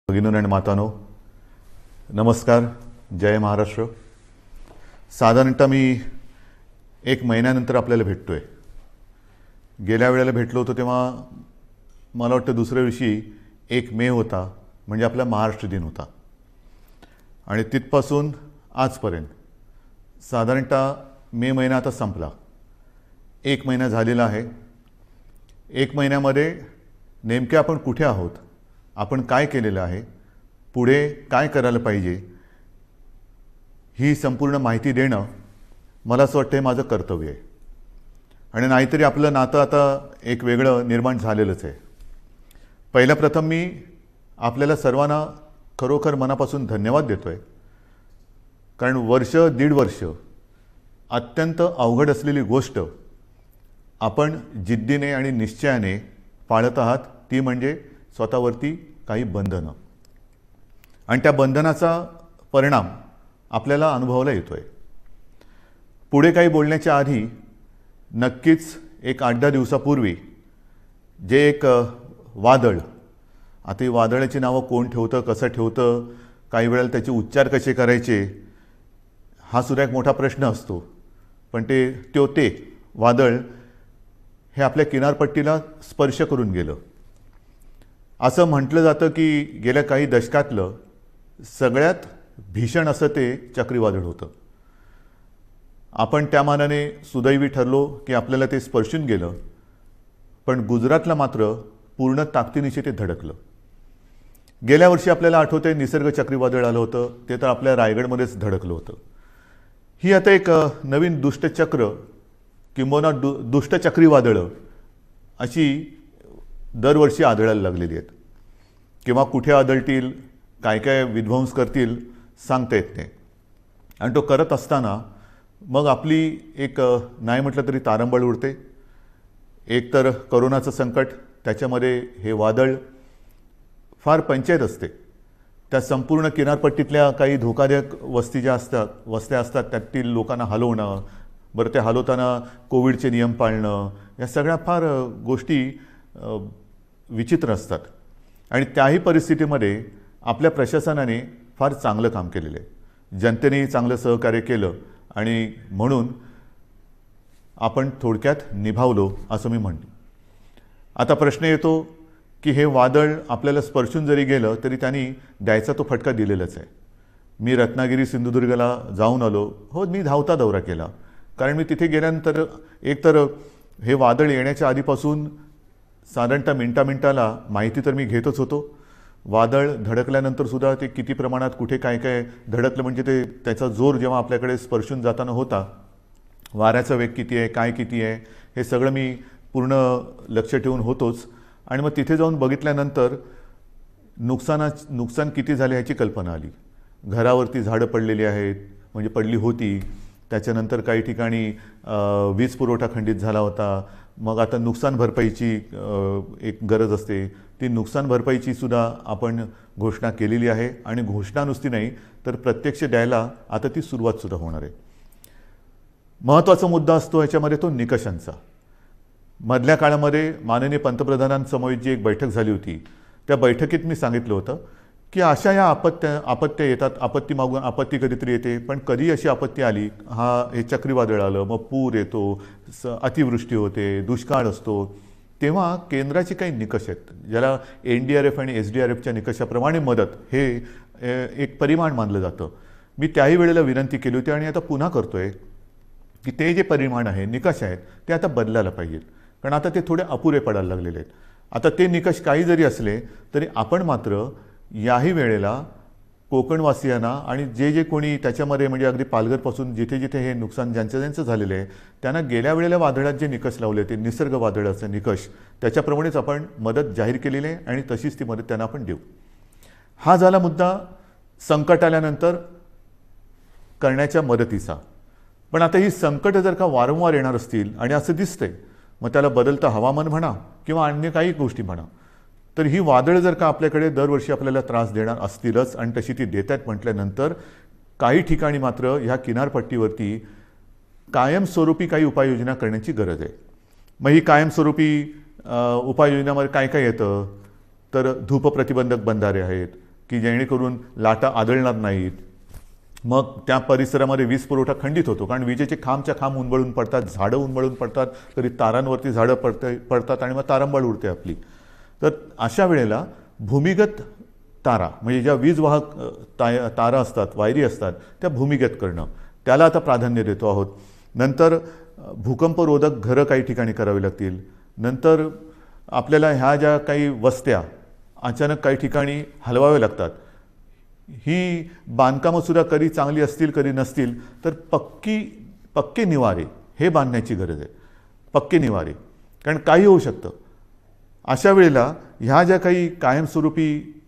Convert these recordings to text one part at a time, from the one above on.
भगिनींनो आणि मातांनो, नमस्कार. जय महाराष्ट्र. साधारणतः मी एक महिन्यानंतर आपल्याला भेटतोय. गेल्या वेळेला भेटलो होतो तेव्हा मला वाटतं दुसऱ्या दिवशी 1 मे होता, म्हणजे आपला महाराष्ट्र दिन होता. आणि तिथपासून आजपर्यंत साधारणतः मे महिना आता संपला. 1 महिना झालेला आहे. 1 महिन्यामध्ये नेमके आपण कुठे आहोत, आपण काय केलेलं आहे, पुढे काय करायला पाहिजे, ही संपूर्ण माहिती देणं मला असं वाटतं हे माझं कर्तव्य आहे. आणि नाहीतरी आपलं नातं आता एक वेगळं निर्माण झालेलंच आहे. पहिल्या प्रथम मी आपल्याला सर्वांना खरोखर मनापासून धन्यवाद देतो आहे. कारण वर्ष दीड वर्ष अत्यंत अवघड असलेली गोष्ट आपण जिद्दीने आणि निश्चयाने पाळत आहात, ती म्हणजे स्वतःवरती काही बंधनं. आणि त्या बंधनाचा परिणाम आपल्याला अनुभवायला येतो आहे. पुढे काही बोलण्याच्या आधी नक्कीच एक 8-10 दिवसापूर्वी जे एक वादळ, आता ही वादळाची नावं कोण ठेवतं, कसं ठेवतं, काही वेळेला त्याचे उच्चार कसे करायचे, हा सुद्धा एक मोठा प्रश्न असतो. पण ते वादळ हे आपल्या किनारपट्टीला स्पर्श करून गेलं. असं म्हटलं जातं की गेल्या काही दशकातलं सगळ्यात भीषण असं ते चक्रीवादळ होतं. आपण त्या मानाने सुदैवी ठरलो की आपल्याला ते स्पर्शून गेलं. पण गुजरातला मात्र पूर्ण ताकदीनिशी ते धडकलं. गेल्या वर्षी आपल्याला आठवतंय निसर्ग चक्रीवादळ आलं होतं, ते तर आपल्या रायगडमध्येच धडकलं होतं. ही आता एक नवीन दुष्टचक्र किंबहुना दुष्ट चक्रीवादळं अशी दरवर्षी आदळायला लागलेली आहेत. किंवा कुठे आदळतील, काय काय विध्वंस करतील, सांगता येत नाही. आणि तो करत असताना मग आपली एक नाही म्हटलं तरी तारंबळ उडते. एक तर करोनाचं संकट, त्याच्यामध्ये हे वादळ, फार पंचायत असते. त्या संपूर्ण किनारपट्टीतल्या काही धोकादायक वस्त्या असतात त्यातील लोकांना हलवणं, बरं ते हलवताना कोविडचे नियम पाळणं, या सगळ्या फार गोष्टी विचित्र असतात. आणि त्याही परिस्थितीमध्ये आपल्या प्रशासनाने फार चांगलं काम केलेलं आहे. जनतेनेही चांगलं सहकार्य केलं आणि म्हणून आपण थोडक्यात निभावलो असं मी म्हणतो. आता प्रश्न येतो की हे वादळ आपल्याला स्पर्शून जरी गेलं तरी त्यांनी द्यायचा तो फटका दिलेलाच आहे. मी रत्नागिरी सिंधुदुर्गला जाऊन आलो. हो, मी धावता दौरा केला. कारण मी तिथे गेल्यानंतर एकतर हे वादळ येण्याच्या आधीपासून साधारणतः मिनटाला माहिती तर मी घेतच होतो. वादळ धडकल्यानंतर सुद्धा ते किती प्रमाणात कुठे काय काय धडकलं, म्हणजे त्याचा जोर जेव्हा आपल्याकडे स्पर्शून जाताना होता, वाऱ्याचा वेग किती आहे, काय किती आहे, हे सगळं मी पूर्ण लक्ष ठेवून होतोच. आणि मग तिथे जाऊन बघितल्यानंतर नुकसान किती झाले ह्याची कल्पना आली. घरावरती झाडं पडलेली आहेत, म्हणजे पडली होती. त्याच्यानंतर काही ठिकाणी वीज पुरवठा खंडित झाला होता. मग आता नुकसान भरपाईची एक गरज असते. ती नुकसान भरपाईची सुद्धा आपण घोषणा केलेली आहे. आणि घोषणा नुसती नाही तर प्रत्यक्ष द्यायला आता ती सुरुवातसुद्धा होणार आहे. महत्त्वाचा मुद्दा असतो याच्यामध्ये तो निकषांचा. मधल्या काळामध्ये माननीय पंतप्रधानांसमवेत जी एक बैठक झाली होती, त्या बैठकीत मी सांगितलं होतं की अशा या आपत्त्या येतात, आपत्ती मागून आपत्ती कधीतरी येते. पण कधी अशी आपत्ती आली, हे चक्रीवादळ आलं, मग पूर येतो, अतिवृष्टी होते, दुष्काळ असतो, तेव्हा केंद्राचे काही निकष आहेत, ज्याला NDRF आणि SDRFच्या निकषाप्रमाणे मदत हे एक परिमाण मानलं जातं. मी त्याही वेळेला विनंती केली होती आणि आता पुन्हा करतोय की ते जे परिमाण आहे, निकष आहेत, ते आता बदलायला पाहिजेत. कारण आता ते थोडे अपुरे पडायला लागलेले आहेत. आता ते निकष काही जरी असले तरी आपण मात्र याही वेळेला कोकणवासियांना आणि जे कोणी त्याच्यामध्ये, म्हणजे अगदी पालघरपासून जिथे जिथे हे नुकसान ज्यांचं झालेलं आहे, त्यांना गेल्या वेळेला वादळात जे निकष लावले ते निसर्ग वादळाचे निकष, त्याच्याप्रमाणेच आपण मदत जाहीर केलेली आहे आणि तशीच ती मदत त्यांना आपण देऊ. हा झाला मुद्दा संकट आल्यानंतर करण्याच्या मदतीचा. पण आता ही संकटं जर का वारंवार येणार असतील आणि असं दिसतंय, मग त्याला बदलतं हवामान म्हणा किंवा अन्य काही गोष्टी म्हणा, तर ही वादळ जर का आपल्याकडे दरवर्षी आपल्याला त्रास देणार असतीलच आणि तशी ती देत आहेत म्हटल्यानंतर काही ठिकाणी मात्र ह्या किनारपट्टीवरती कायमस्वरूपी काही उपाययोजना करण्याची गरज आहे. मग ही कायमस्वरूपी उपाययोजनामध्ये काय काय येतं, तर धूप प्रतिबंधक बंधारे आहेत, की जेणेकरून लाटा आदळणार नाहीत. मग त्या परिसरामध्ये वीज पुरवठा खंडित होतो, कारण विजेचे खांबच्या खांब उन्मळून पडतात, झाडं उन्मळून पडतात, कधी तारांवरती झाडं पडतात आणि मग तारांबळ उडते आपली. तर अशा वेळेला भूमिगत तारा म्हणजे ज्या वीज वाहक तारा असतात, वायरी असतात, त्या भूमिगत करणं, त्याला आता प्राधान्य देतो आहोत. नंतर भूकंपरोधक घरं काही ठिकाणी करावी लागतील. नंतर आपल्याला ह्या ज्या काही वस्त्या अचानक काही ठिकाणी हलवाव्या लागतात, ही बांधकामंसुद्धा कधी चांगली असतील कधी नसतील, तर पक्के निवारे हे बांधण्याची गरज आहे. पक्के निवारे, कारण काही होऊ शकतं. अशा वेळेला ह्या ज्या काही कायमस्वरूपी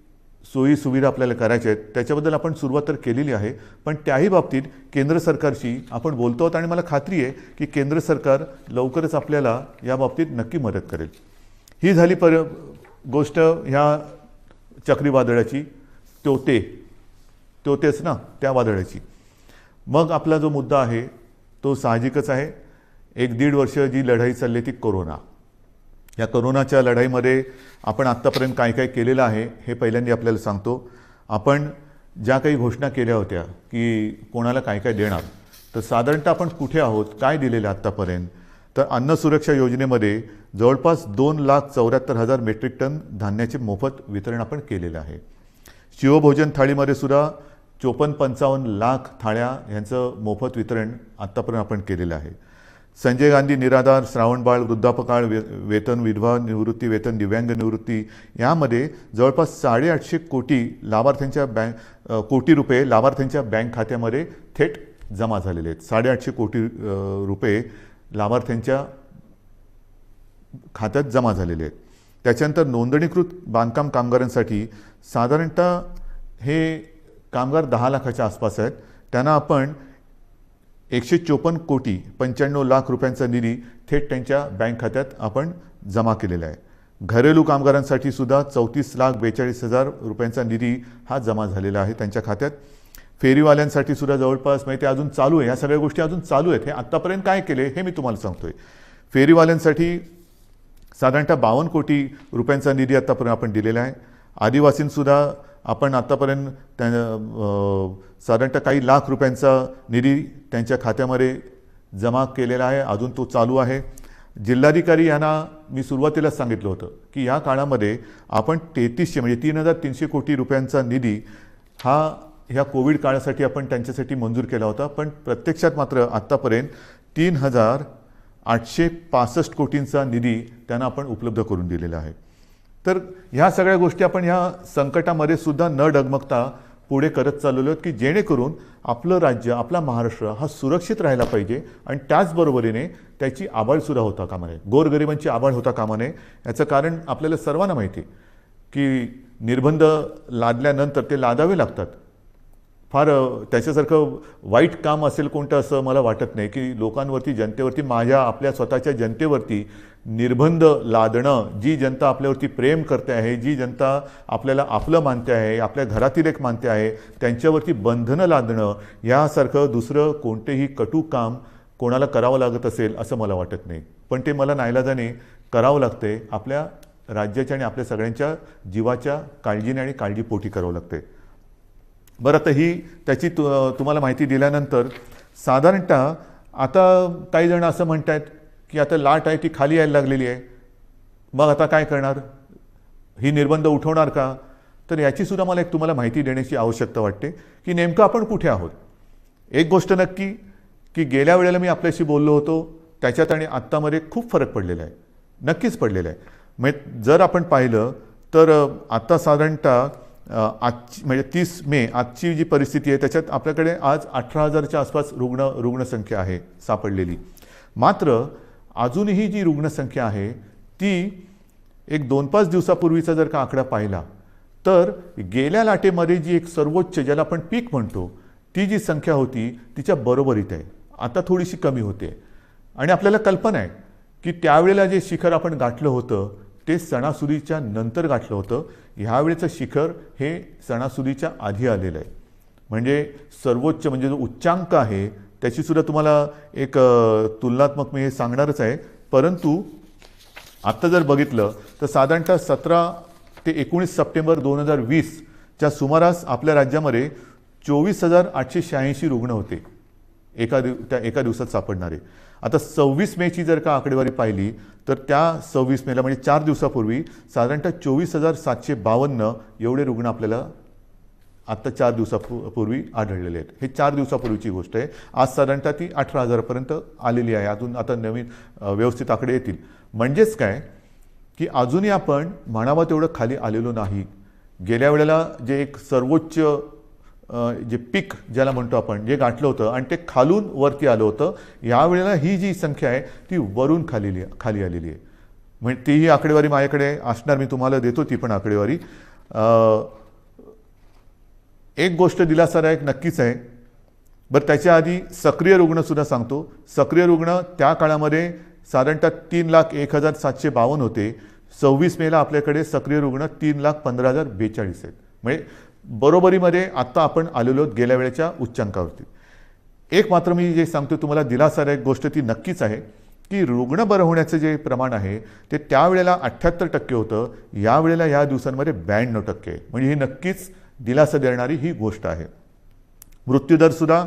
सोयी सुविधा आपल्याला करायच्या आहेत त्याच्याबद्दल आपण सुरुवात तर केलेली आहे, पण त्याही बाबतीत केंद्र सरकारशी आपण बोलतो आहोत आणि मला खात्री आहे की केंद्र सरकार लवकरच आपल्याला या बाबतीत नक्की मदत करेल. ही झाली गोष्ट ह्या चक्रीवादळाची, तोतेच ना त्या वादळाची. मग आपला जो मुद्दा आहे तो साहजिकच आहे. 1-1.5 वर्ष जी लढाई चालली ती कोरोना. या कोरोनाच्या लढाईमध्ये आपण आत्तापर्यंत काय काय केलेलं आहे हे पहिल्यांदा आपल्याला सांगतो. आपण ज्या काही घोषणा केल्या होत्या की कोणाला काय काय देणार, तर साधारणतः आपण कुठे आहोत, काय दिलेलं आत्तापर्यंत, तर अन्न सुरक्षा योजनेमध्ये जवळपास 2,74,000 मेट्रिक टन धान्याचे मोफत वितरण आपण केलेलं आहे. शिवभोजन थाळीमध्ये सुद्धा 54-55 लाख थाळ्या यांचं मोफत वितरण आत्तापर्यंत आपण केलेलं आहे. संजय गांधी निराधार, श्रावणबाळ, वृद्धापकाळ वेतन, विधवा निवृत्ती वेतन, दिव्यांग निवृत्ती यामध्ये जवळपास 850 कोटी रुपये लाभार्थ्यांच्या बँक खात्यामध्ये थेट जमा झालेले आहेत. 850 कोटी रुपये लाभार्थ्यांच्या खात्यात जमा झालेले आहेत. त्याच्यानंतर नोंदणीकृत बांधकाम कामगारांसाठी साधारणतः हे कामगार 10 लाखाच्या आसपास आहेत. त्यांना आपण 154 कोटी 95 लाख रुपयांचा निधी थेट त्यांच्या बँक खात्यात आपण जमा केलेला आहे. घरेलू कामगारांसाठी सुद्धा 34,42,000 रुपयांचा निधी हा जमा झालेला आहे त्यांच्या खात्यात. फेरीवाल्यांसाठी सुद्धा जवळपास म्हणजे ते अजून चालू आहे, ह्या सगळ्या गोष्टी अजून चालू आहेत. हे आत्तापर्यंत काय केले हे मी तुम्हाला सांगतोय. फेरीवाल्यांसाठी साधारणतः 52 कोटी रुपयांचा निधी आत्तापर्यंत आपण दिलेला आहे. आदिवासींसुद्धा आपण आत्तापर्यंत साधारणतः काही लाख रुपयांचा निधी त्यांच्या खात्यामध्ये जमा केलेला आहे, अजून तो चालू आहे. जिल्हाधिकारी यांना मी सुरुवातीलाच सांगितलं होतं की या काळामध्ये आपण 3300 म्हणजे 3,300 कोटी रुपयांचा निधी हा ह्या कोविड काळासाठी आपण त्यांच्यासाठी मंजूर केला होता, पण प्रत्यक्षात मात्र आत्तापर्यंत 3,865 कोटींचा निधी त्यांना आपण उपलब्ध करून दिलेला आहे. तर ह्या सगळ्या गोष्टी आपण ह्या संकटामध्ये सुद्धा न डगमगता पुढे करत चाललेलो आहोत की जेणेकरून आपलं राज्य, आपला महाराष्ट्र हा सुरक्षित राहायला पाहिजे आणि त्याचबरोबरीने त्याची आबाळसुद्धा होता कामा नये, गोरगरिबांची आबाळ होता कामा नये. याचं कारण आपल्याला सर्वांना माहिती आहे की निर्बंध लादल्यानंतर ते लादावे लागतात. फार त्याच्यासारखं वाईट काम असेल कोणतं असं मला वाटत नाही की लोकांवरती, जनतेवरती, आपल्या स्वतःच्या जनतेवरती निर्बंध लादणं. जी जनता आपल्यावरती प्रेम करते आहे, जी जनता आपल्याला आपलं मानते आहे, आपल्या घरातील एक मानते आहे, त्यांच्यावरती बंधनं लादणं यासारखं दुसरं कोणतेही कटू काम कोणाला करावं लागत असेल असं मला वाटत नाही. पण ते मला नाईलाजाने करावं लागते. आपल्या राज्याच्या आणि आपल्या सगळ्यांच्या जीवाच्या काळजीने आणि काळजीपोटी करावं लागते. बरं, आता ही त्याची तुम्हाला माहिती दिल्यानंतर साधारणतः आता काही जण असं म्हणत आहेत की आता लाट आहे ती खाली यायला लागलेली आहे, मग आता काय करणार, ही निर्बंध उठवणार का? तर याची सुद्धा मला एक तुम्हाला माहिती देण्याची आवश्यकता वाटते की नेमकं आपण कुठे आहोत. एक गोष्ट नक्की की गेल्या वेळेला मी आपल्याशी बोललो होतो त्याच्यात आणि आत्तामध्ये खूप फरक पडलेला आहे, नक्कीच पडलेला आहे. म्हणजे जर आपण पाहिलं तर आत्ता साधारणतः आजची म्हणजे 30 मे आजची जी परिस्थिती आहे त्याच्यात आपल्याकडे आज 18,000च्या आसपास रुग्णसंख्या आहे सापडलेली. मात्र अजूनही जी रुग्णसंख्या आहे ती एक 2-5 दिवसापूर्वीचा जर का आकडा पाहिला तर गेल्या लाटेमध्ये जी एक सर्वोच्च ज्याला आपण पीक म्हणतो ती जी संख्या होती तिच्या बरोबरीत आहे. आता थोडीशी कमी होते आणि आपल्याला कल्पना आहे की त्यावेळेला जे शिखर आपण गाठलं होतं ते सणासुदीच्या नंतर गाठलं होतं. ह्यावेळेचं शिखर हे सणासुदीच्या आधी आलेलं आहे. म्हणजे सर्वोच्च म्हणजे जो उच्चांक आहे त्याचीसुद्धा तुम्हाला एक तुलनात्मक मी हे सांगणारच आहे. परंतु आत्ता जर बघितलं तर साधारणतः 17 ते 19 सप्टेंबर 2020 च्या सुमारास आपल्या राज्यामध्ये 24,886 रुग्ण होते एका दिवसात सापडणारे. आता 26 मेची जर का आकडेवारी पाहिली तर त्या 26 मेला म्हणजे 4 दिवसापूर्वी साधारणतः 24,752 एवढे रुग्ण आपल्याला आत्ता 4 दिवसापूर्वी आढळलेले आहेत. हे 4 दिवसापूर्वीची गोष्ट आहे. आज साधारणतः ती 18,000पर्यंत आलेली आहे. अजून आता नवीन व्यवस्थित आकडे येतील. म्हणजेच काय की अजूनही आपण म्हणावं तेवढं खाली आलेलो नाही. गेल्या वेळेला जे एक सर्वोच्च जे पीक ज्याला म्हणतो आपण जे गाठलं होतं आणि ते खालून वरती आलं होतं, यावेळेला ही जी संख्या आहे ती वरून खाली आलेली आहे. म्हणजे तीही आकडेवारी माझ्याकडे असणार, मी तुम्हाला देतो ती पण आकडेवारी. एक गोष्ट दिलासादायक नक्कीच आहे. बरं, त्याच्या आधी सक्रिय रुग्णसुद्धा सांगतो. सक्रिय रुग्ण त्या काळामध्ये साधारणतः 3,01,752 होते. 26 मेला आपल्याकडे सक्रिय रुग्ण 3,15,042 आहेत. म्हणजे बरोबरीमध्ये आत्ता आपण आलेलो आहोत गेल्या वेळेच्या उच्चांकावरती. एक मात्र मी जे सांगतो तुम्हाला दिलासादायक गोष्ट ती नक्कीच आहे की रुग्ण बरं होण्याचं जे प्रमाण आहे ते त्यावेळेला 78% होतं, यावेळेला या दिवसांमध्ये 92% आहे. म्हणजे ही नक्कीच दिलासा देणारी ही गोष्ट आहे. मृत्यूदरसुद्धा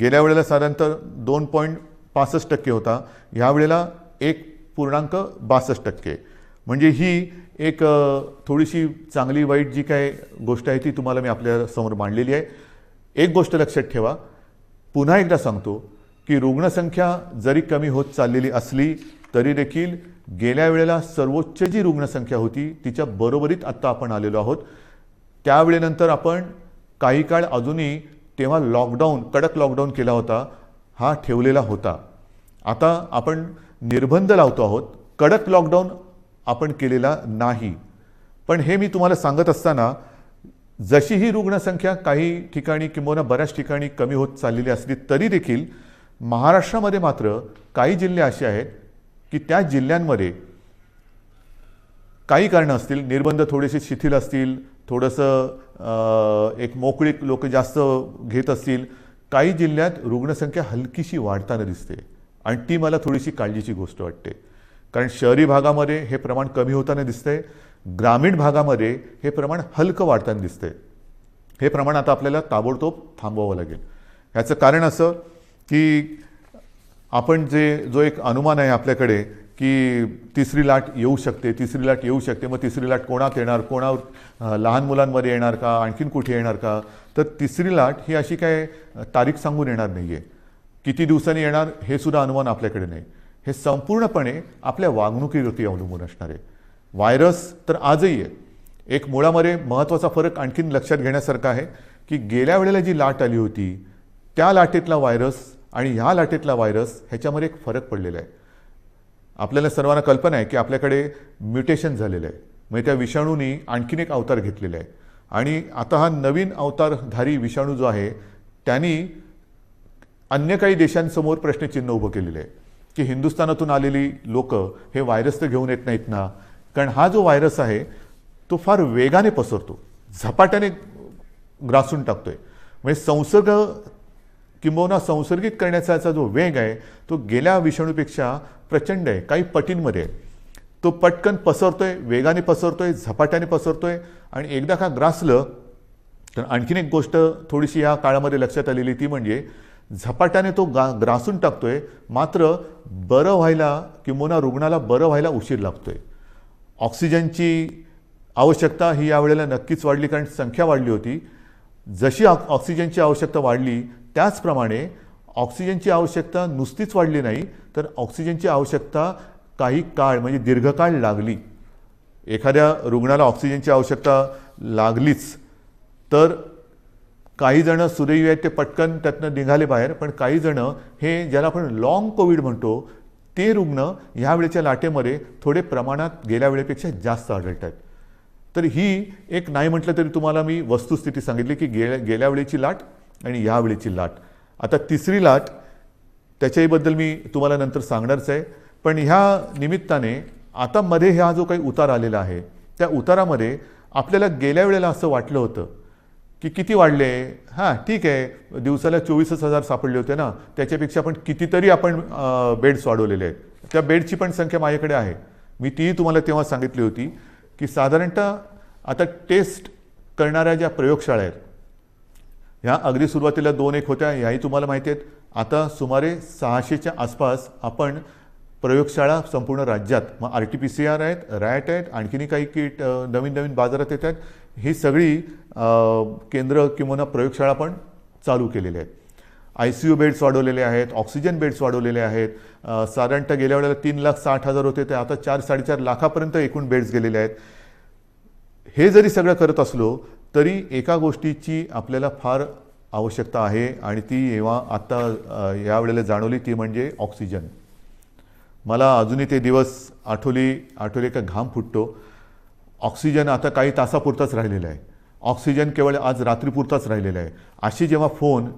गेल्या वेळेला साधारणतः 2.65% होता, यावेळेला 1.62%. म्हणजे ही एक थोडीशी चांगली वाईट जी काय गोष्ट आहे ती तुम्हाला मी आपल्या समोर मांडलेली आहे. एक गोष्ट लक्षात ठेवा, पुन्हा एकदा सांगतो की रुग्णसंख्या जरी कमी होत चाललेली असली तरी देखील गेल्या वेळेला सर्वोच्च जी रुग्णसंख्या होती तिच्या बरोबरीत आत्ता आपण आलेलो आहोत. त्यावेळेनंतर आपण काही काळ अजूनही तेव्हा कडक लॉकडाऊन केला होता, हा ठेवलेला होता. आता आपण निर्बंध लावतो आहोत, कडक लॉकडाऊन आपण केलेला नाही. पण हे मी तुम्हाला सांगत असताना जशी ही रुग्णसंख्या काही ठिकाणी किंवा बऱ्याच ठिकाणी कमी होत चाललेली असली तरी देखील महाराष्ट्रामध्ये मात्र काही जिल्हे असे आहेत की त्या जिल्ह्यांमध्ये काही कारणं असतील, निर्बंध थोडेसे शिथिल असतील, थोडंसं एक मोकळीक लोक जास्त घेत असतील, काही जिल्ह्यात रुग्णसंख्या हलकीशी वाढताना दिसते आणि ती मला थोडीशी काळजीची गोष्ट वाटते. कारण शहरी भागामध्ये हे प्रमाण कमी होताना दिसतंय, ग्रामीण भागामध्ये हे प्रमाण हलकं वाढताना दिसतंय. हे प्रमाण आता आपल्याला ताबडतोब थांबवावं लागेल. ह्याचं कारण असं की आपण जो एक अनुमान आहे आपल्याकडे की तिसरी लाट येऊ शकते, मग तिसरी लाट कोणात येणार, लहान मुलांमध्ये येणार का, आणखीन कुठे येणार का, तर तिसरी लाट ही अशी काय तारीख सांगून येणार नाही आहे. किती दिवसांनी येणार हे सुद्धा अनुमान आपल्याकडे नाही. हे संपूर्णपणे आपल्या वागणुकीवरती अवलंबून असणार आहे. व्हायरस तर आजही आहे. एक मुळामध्ये महत्त्वाचा फरक आणखीन लक्षात घेण्यासारखा आहे की गेल्या वेळेला जी लाट आली होती त्या लाटेतला व्हायरस आणि ह्या लाटेतला व्हायरस ह्याच्यामध्ये एक फरक पडलेला आहे. आपल्याला सर्वांना कल्पना आहे की आपल्याकडे म्युटेशन झालेलं आहे, म्हणजे त्या विषाणूंनी आणखीन एक अवतार घेतलेला आहे. आणि आता हा नवीन अवतारधारी विषाणू जो आहे त्यांनी अन्य काही देशांसमोर प्रश्नचिन्ह उभं केलेलं आहे की हिंदुस्थानातून आलेली लोक हे व्हायरस तर घेऊन येत नाहीत ना. कारण हा जो व्हायरस आहे तो फार वेगाने पसरतो, झपाट्याने ग्रासून टाकतोय. म्हणजे संसर्ग किंबहुना संसर्गित करण्याचा जो वेग आहे तो गेल्या विषाणूपेक्षा प्रचंड आहे, काही पटींमध्ये आहे. तो पटकन पसरतोय, वेगाने पसरतोय, झपाट्याने पसरतोय. आणि एकदा का ग्रासलं तर आणखीन एक गोष्ट थोडीशी या काळामध्ये लक्षात आलेली ती म्हणजे झपाट्याने तो ग्रासून टाकतोय, मात्र बरं व्हायला किंबहुना रुग्णाला बरं व्हायला उशीर लागतोय. ऑक्सिजनची आवश्यकता ही यावेळेला नक्कीच वाढली, कारण संख्या वाढली होती. जशी ऑक्सिजनची आवश्यकता वाढली त्याचप्रमाणे ऑक्सिजनची आवश्यकता नुसतीच वाढली नाही, तर ऑक्सिजनची आवश्यकता काही काळ म्हणजे दीर्घकाळ लागली. एखाद्या रुग्णाला ऑक्सिजनची आवश्यकता लागलीच तर काही जण सुदैवी आहेत ते पटकन त्यातनं निघाले बाहेर, पण काही जण हे ज्याला आपण लॉंग कोविड म्हणतो ते रुग्ण ह्या वेळेच्या लाटेमध्ये थोडे प्रमाणात गेल्या वेळेपेक्षा जास्त आढळत आहेत. तर ही एक नाही म्हटलं तरी तुम्हाला मी वस्तुस्थिती सांगितली की गेल्या वेळेची लाट आणि ह्या वेळेची लाट. आता तिसरी लाट त्याच्याबद्दल मी तुम्हाला नंतर सांगणारच आहे. पण ह्या निमित्ताने आता मध्ये हा जो काही उतार आलेला आहे त्या उतारामध्ये आपल्याला गेल्या वेळेला असं वाटलं होतं की किती वाढले, हां ठीक आहे दिवसाला 24,000 सापडले होते ना, त्याच्यापेक्षा पण कितीतरी आपण बेड्स वाढवलेले आहेत. त्या बेडची पण संख्या माझ्याकडे आहे, मी तीही तुम्हाला तेव्हा सांगितली होती की साधारणतः आता टेस्ट करणाऱ्या ज्या प्रयोगशाळा आहेत, ह्या अगदी सुरुवातीला 2-1 होत्या, ह्याही तुम्हाला माहिती आहेत. आता सुमारे 600च्या आसपास आपण प्रयोगशाळा संपूर्ण राज्यात, मग RT-PCR आहेत, रॅट आहेत, आणखीनही काही किट नवीन नवीन बाजारात येत आहेत. ही सगळी केंद्र किंवा प्रयोगशाळा पण चालू केलेल्या आहेत. ICU बेड्स वाढवलेले आहेत, ऑक्सिजन बेड्स वाढवलेले आहेत. साधारणतः गेल्या वेळेला 3,60,000 होते, ते आता 4-4.5 लाखापर्यंत एकूण बेड्स गेलेले आहेत. हे जरी सगळं करत असलो तरी एका गोष्टीची आपल्याला फार आवश्यकता आहे आणि ती जेव्हा आता यावेळेला जाणवली ती म्हणजे ऑक्सिजन. मला अजूनही ते दिवस आठवले का घाम फुटतो. ऑक्सिजन आता काही तासापुरताच राहिलेला आहे. ऑक्सिजन केवळ आज रात्रीपुरताच राहिलेला आहे. अशी जेव्हा फोन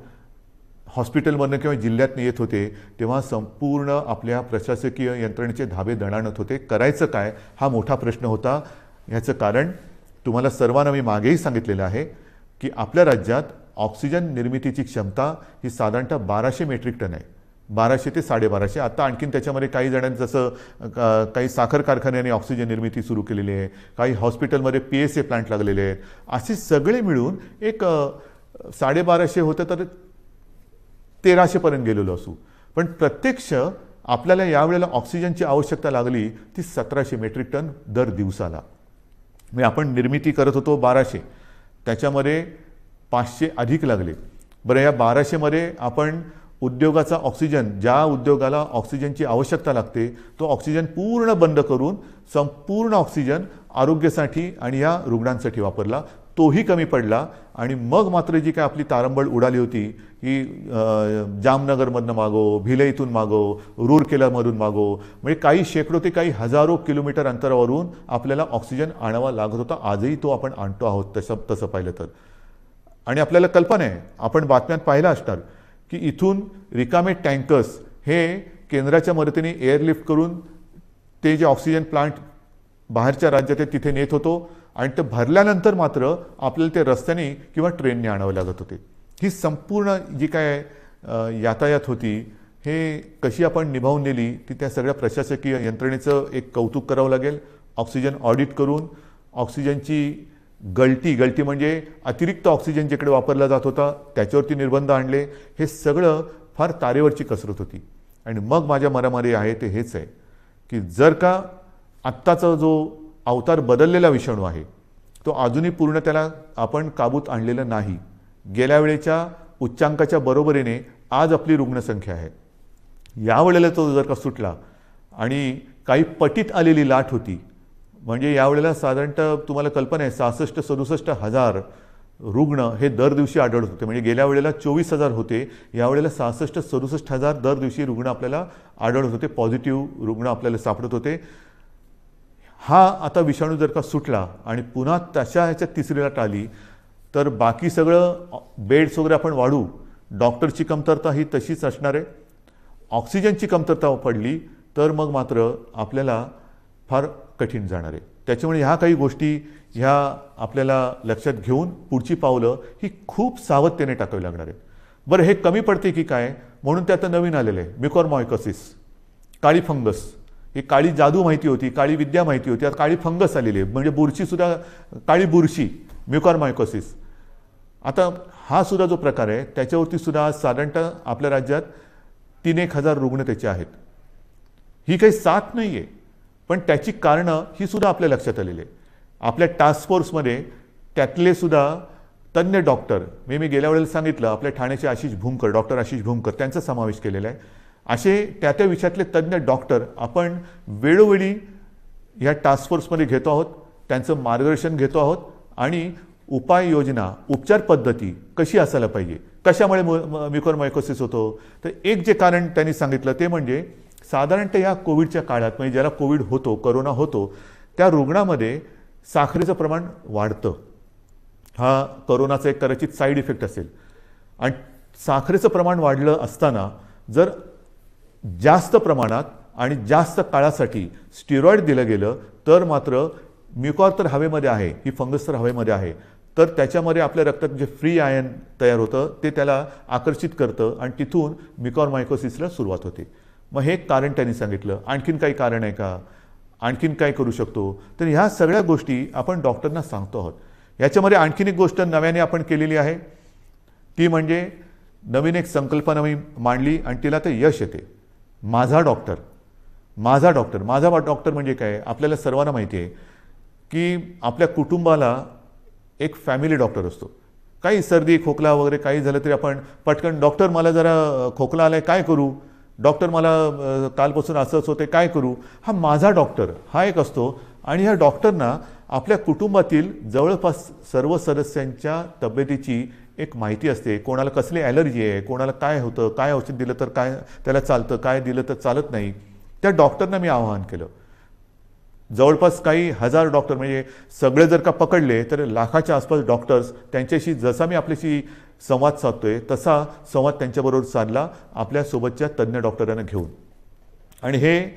हॉस्पिटलमधनं किंवा जिल्ह्यातनं येत होते तेव्हा संपूर्ण आपल्या प्रशासकीय यंत्रणेचे धाबे दणाणत होते. करायचं काय हा मोठा प्रश्न होता. ह्याचं कारण तुम्हाला सर्वांना मी मागेही सांगितलेलं आहे की आपल्या राज्यात ऑक्सिजन निर्मितीची क्षमता ही साधारणतः 1200 मेट्रिक टन आहे. 1200 ते 1250. आता आणखीन त्याच्यामध्ये काही जणांनी जसं काही साखर कारखान्याने ऑक्सिजन निर्मिती सुरू केलेली आहे, काही हॉस्पिटलमध्ये PSA प्लांट लागलेले आहेत. असे सगळे मिळून एक 1250 होतं तर 1300पर्यंत गेलेलो असू. पण प्रत्यक्ष आपल्याला यावेळेला ऑक्सिजनची आवश्यकता लागली ती 1700 मेट्रिक टन दर दिवसाला. म्हणजे आपण निर्मिती करत होतो 1200, त्याच्यामध्ये 500 अधिक लागले. बरं, या 1200मध्ये आपण उद्योगाचा ऑक्सिजन, ज्या उद्योगाला ऑक्सिजनची आवश्यकता लागते तो ऑक्सिजन पूर्ण बंद करून संपूर्ण ऑक्सिजन आरोग्यासाठी आणि या रुग्णांसाठी वापरला. तोही कमी पडला आणि मग मात्र जी काय आपली तारंबळ उडाली होती ही जामनगरमधनं मागो, भिलईतून मागो, रूरकेलामधून मागो, म्हणजे काही शेकडो ते काही हजारो किलोमीटर अंतरावरून आपल्याला ऑक्सिजन आणावा लागत होता. आजही तो आपण आणतो आहोत तसं पाहिलं तर. आणि आपल्याला कल्पना आहे, आपण बातम्यात पाहिलं असणार की इथून रिकामे टँकर्स हे केंद्राच्या मदतीने एअरलिफ्ट करून ते जे ऑक्सिजन प्लांट बाहेरच्या राज्यात आहेत तिथे नेत होतो आणि ते भरल्यानंतर मात्र आपल्याला ते रस्त्याने किंवा ट्रेनने आणावं लागत होते. ही संपूर्ण जी काय यातायात होती हे कशी आपण निभावून नेली ती त्या सगळ्या प्रशासकीय यंत्रणेचं एक कौतुक करावं लागेल. ऑक्सिजन ऑडिट करून ऑक्सिजनची गळती म्हणजे अतिरिक्त ऑक्सिजन जिकडे वापरला जात होता त्याच्यावरती निर्बंध आणले. हे सगळं फार तारेवरची कसरत होती. आणि मग माझ्या मनामध्ये आहे ते हेच आहे की जर का आत्ताचा जो अवतार बदललेला विषाणू आहे तो अजूनही पूर्ण त्याला आपण काबूत आणलेला नाही. गेल्या वेळेच्या उच्चांकाच्या बरोबरीने आज आपली रुग्णसंख्या आहे. यावेळेला तो जर का सुटला आणि काही पटीत आलेली लाट होती, म्हणजे यावेळेला साधारणतः तुम्हाला कल्पना आहे 66-67 हजार रुग्ण हे दर दिवशी आढळत होते. म्हणजे गेल्या वेळेला 24,000 होते, यावेळेला 66-67 हजार दर दिवशी रुग्ण आपल्याला आढळत होते, पॉझिटिव्ह रुग्ण आपल्याला सापडत होते. हा आता विषाणू जर का सुटला आणि पुन्हा तशा ह्याच्यात तिसरी लाट आली तर बाकी सगळं बेड्स वगैरे आपण वाढू, डॉक्टरची कमतरता ही तशीच असणार आहे. ऑक्सिजनची कमतरता पडली तर मग मात्र आपल्याला फार कठीण जाणार आहे. त्याच्यामुळे ह्या काही गोष्टी ह्या आपल्याला लक्षात घेऊन पुढची पावलं ही खूप सावधतेने टाकावी लागणार आहेत. बरं, हे कमी पडते की काय म्हणून ते आता नवीन आलेलं आहे म्युकॉरमायकोसिस, काळी फंगस. ही काळी जादू माहिती होती, काळी विद्या माहिती होती, आता काळी फंगस आलेली आहे. म्हणजे बुरशीसुद्धा, काळी बुरशी, म्युकॉरमायकोसिस. आता हा सुद्धा जो प्रकार आहे त्याच्यावरती सुद्धा साधारणतः आपल्या राज्यात 3-1 हजार रुग्ण त्याचे आहेत. ही काही साथ नाही आहे, पण त्याची कारणं ही सुद्धा आपल्या लक्षात आलेली आहे. आपल्या टास्क फोर्समध्ये त्यातले सुद्धा तज्ज्ञ डॉक्टर, मी गेल्या वेळेला सांगितलं आपल्या ठाण्याचे आशिष भूमकर, डॉक्टर आशिष भूमकर, त्यांचा समावेश केलेला आहे. असे त्या विषयातले तज्ज्ञ डॉक्टर आपण वेळोवेळी ह्या टास्क फोर्समध्ये घेतो आहोत, त्यांचं मार्गदर्शन घेतो आहोत आणि उपाययोजना, उपचार पद्धती कशी असायला पाहिजे, कशामुळे म्युकॉरमायकोसिस होतो. तर एक जे कारण त्यांनी सांगितलं ते म्हणजे साधारणतः या कोविडच्या काळात, म्हणजे ज्याला कोविड होतो, करोना होतो, त्या रुग्णामध्ये साखरेचं प्रमाण वाढतं. हा करोनाचा एक कदाचित साईड इफेक्ट असेल. आणि साखरेचं प्रमाण वाढलं असताना जर जास्त प्रमाणात आणि जास्त काळासाठी स्टिरॉइड दिलं गेलं तर मात्र म्युकॉर तर हवेमध्ये आहे, ही फंगस तर हवेमध्ये आहे, तर त्याच्यामध्ये आपल्या रक्तात जे फ्री आयन तयार होतं ते त्याला आकर्षित करतं आणि तिथून म्युकॉरमायकोसिसला सुरुवात होते. मग हे कारण त्यांनी सांगितलं. आणखीन काही कारण आहे का, आणखीन काय करू शकतो, तर ह्या सगळ्या गोष्टी आपण डॉक्टरना सांगतो आहोत. याच्यामध्ये आणखीन एक गोष्ट नव्याने आपण केलेली आहे, ती म्हणजे नवीन एक संकल्पना मी मांडली आणि तिला ते यश येते. माझा डॉक्टर. माझा डॉक्टर. माझा डॉक्टर म्हणजे काय, आपल्याला सर्वांना माहिती आहे की आपल्या कुटुंबाला एक फॅमिली डॉक्टर असतो. काही सर्दी खोकला वगैरे काही झालं तरी आपण पटकन, डॉक्टर मला जरा खोकला आलाय काय करू, डॉक्टर मला कालपासून असंच होते काय करू, हा माझा डॉक्टर हा एक असतो. आणि ह्या डॉक्टरना आपल्या कुटुंबातील जवळपास सर्व सदस्यांच्या तब्येतीची एक माहिती असते. कोणाला कसली ॲलर्जी आहे, कोणाला काय होतं, काय औषध दिलं तर काय त्याला चालतं, काय दिलं तर चालत नाही. त्या डॉक्टरना मी आवाहन केलं. जवळपास काही हजार डॉक्टर, म्हणजे सगळे जर का पकडले तर लाखाच्या आसपास डॉक्टर्स, त्यांच्याशी जसा मी आपल्याशी संवाद साधतोय तसा संवाद त्यांच्याबरोबर साधला आपल्यासोबतच्या तज्ज्ञ डॉक्टरांना घेऊन. आणि हे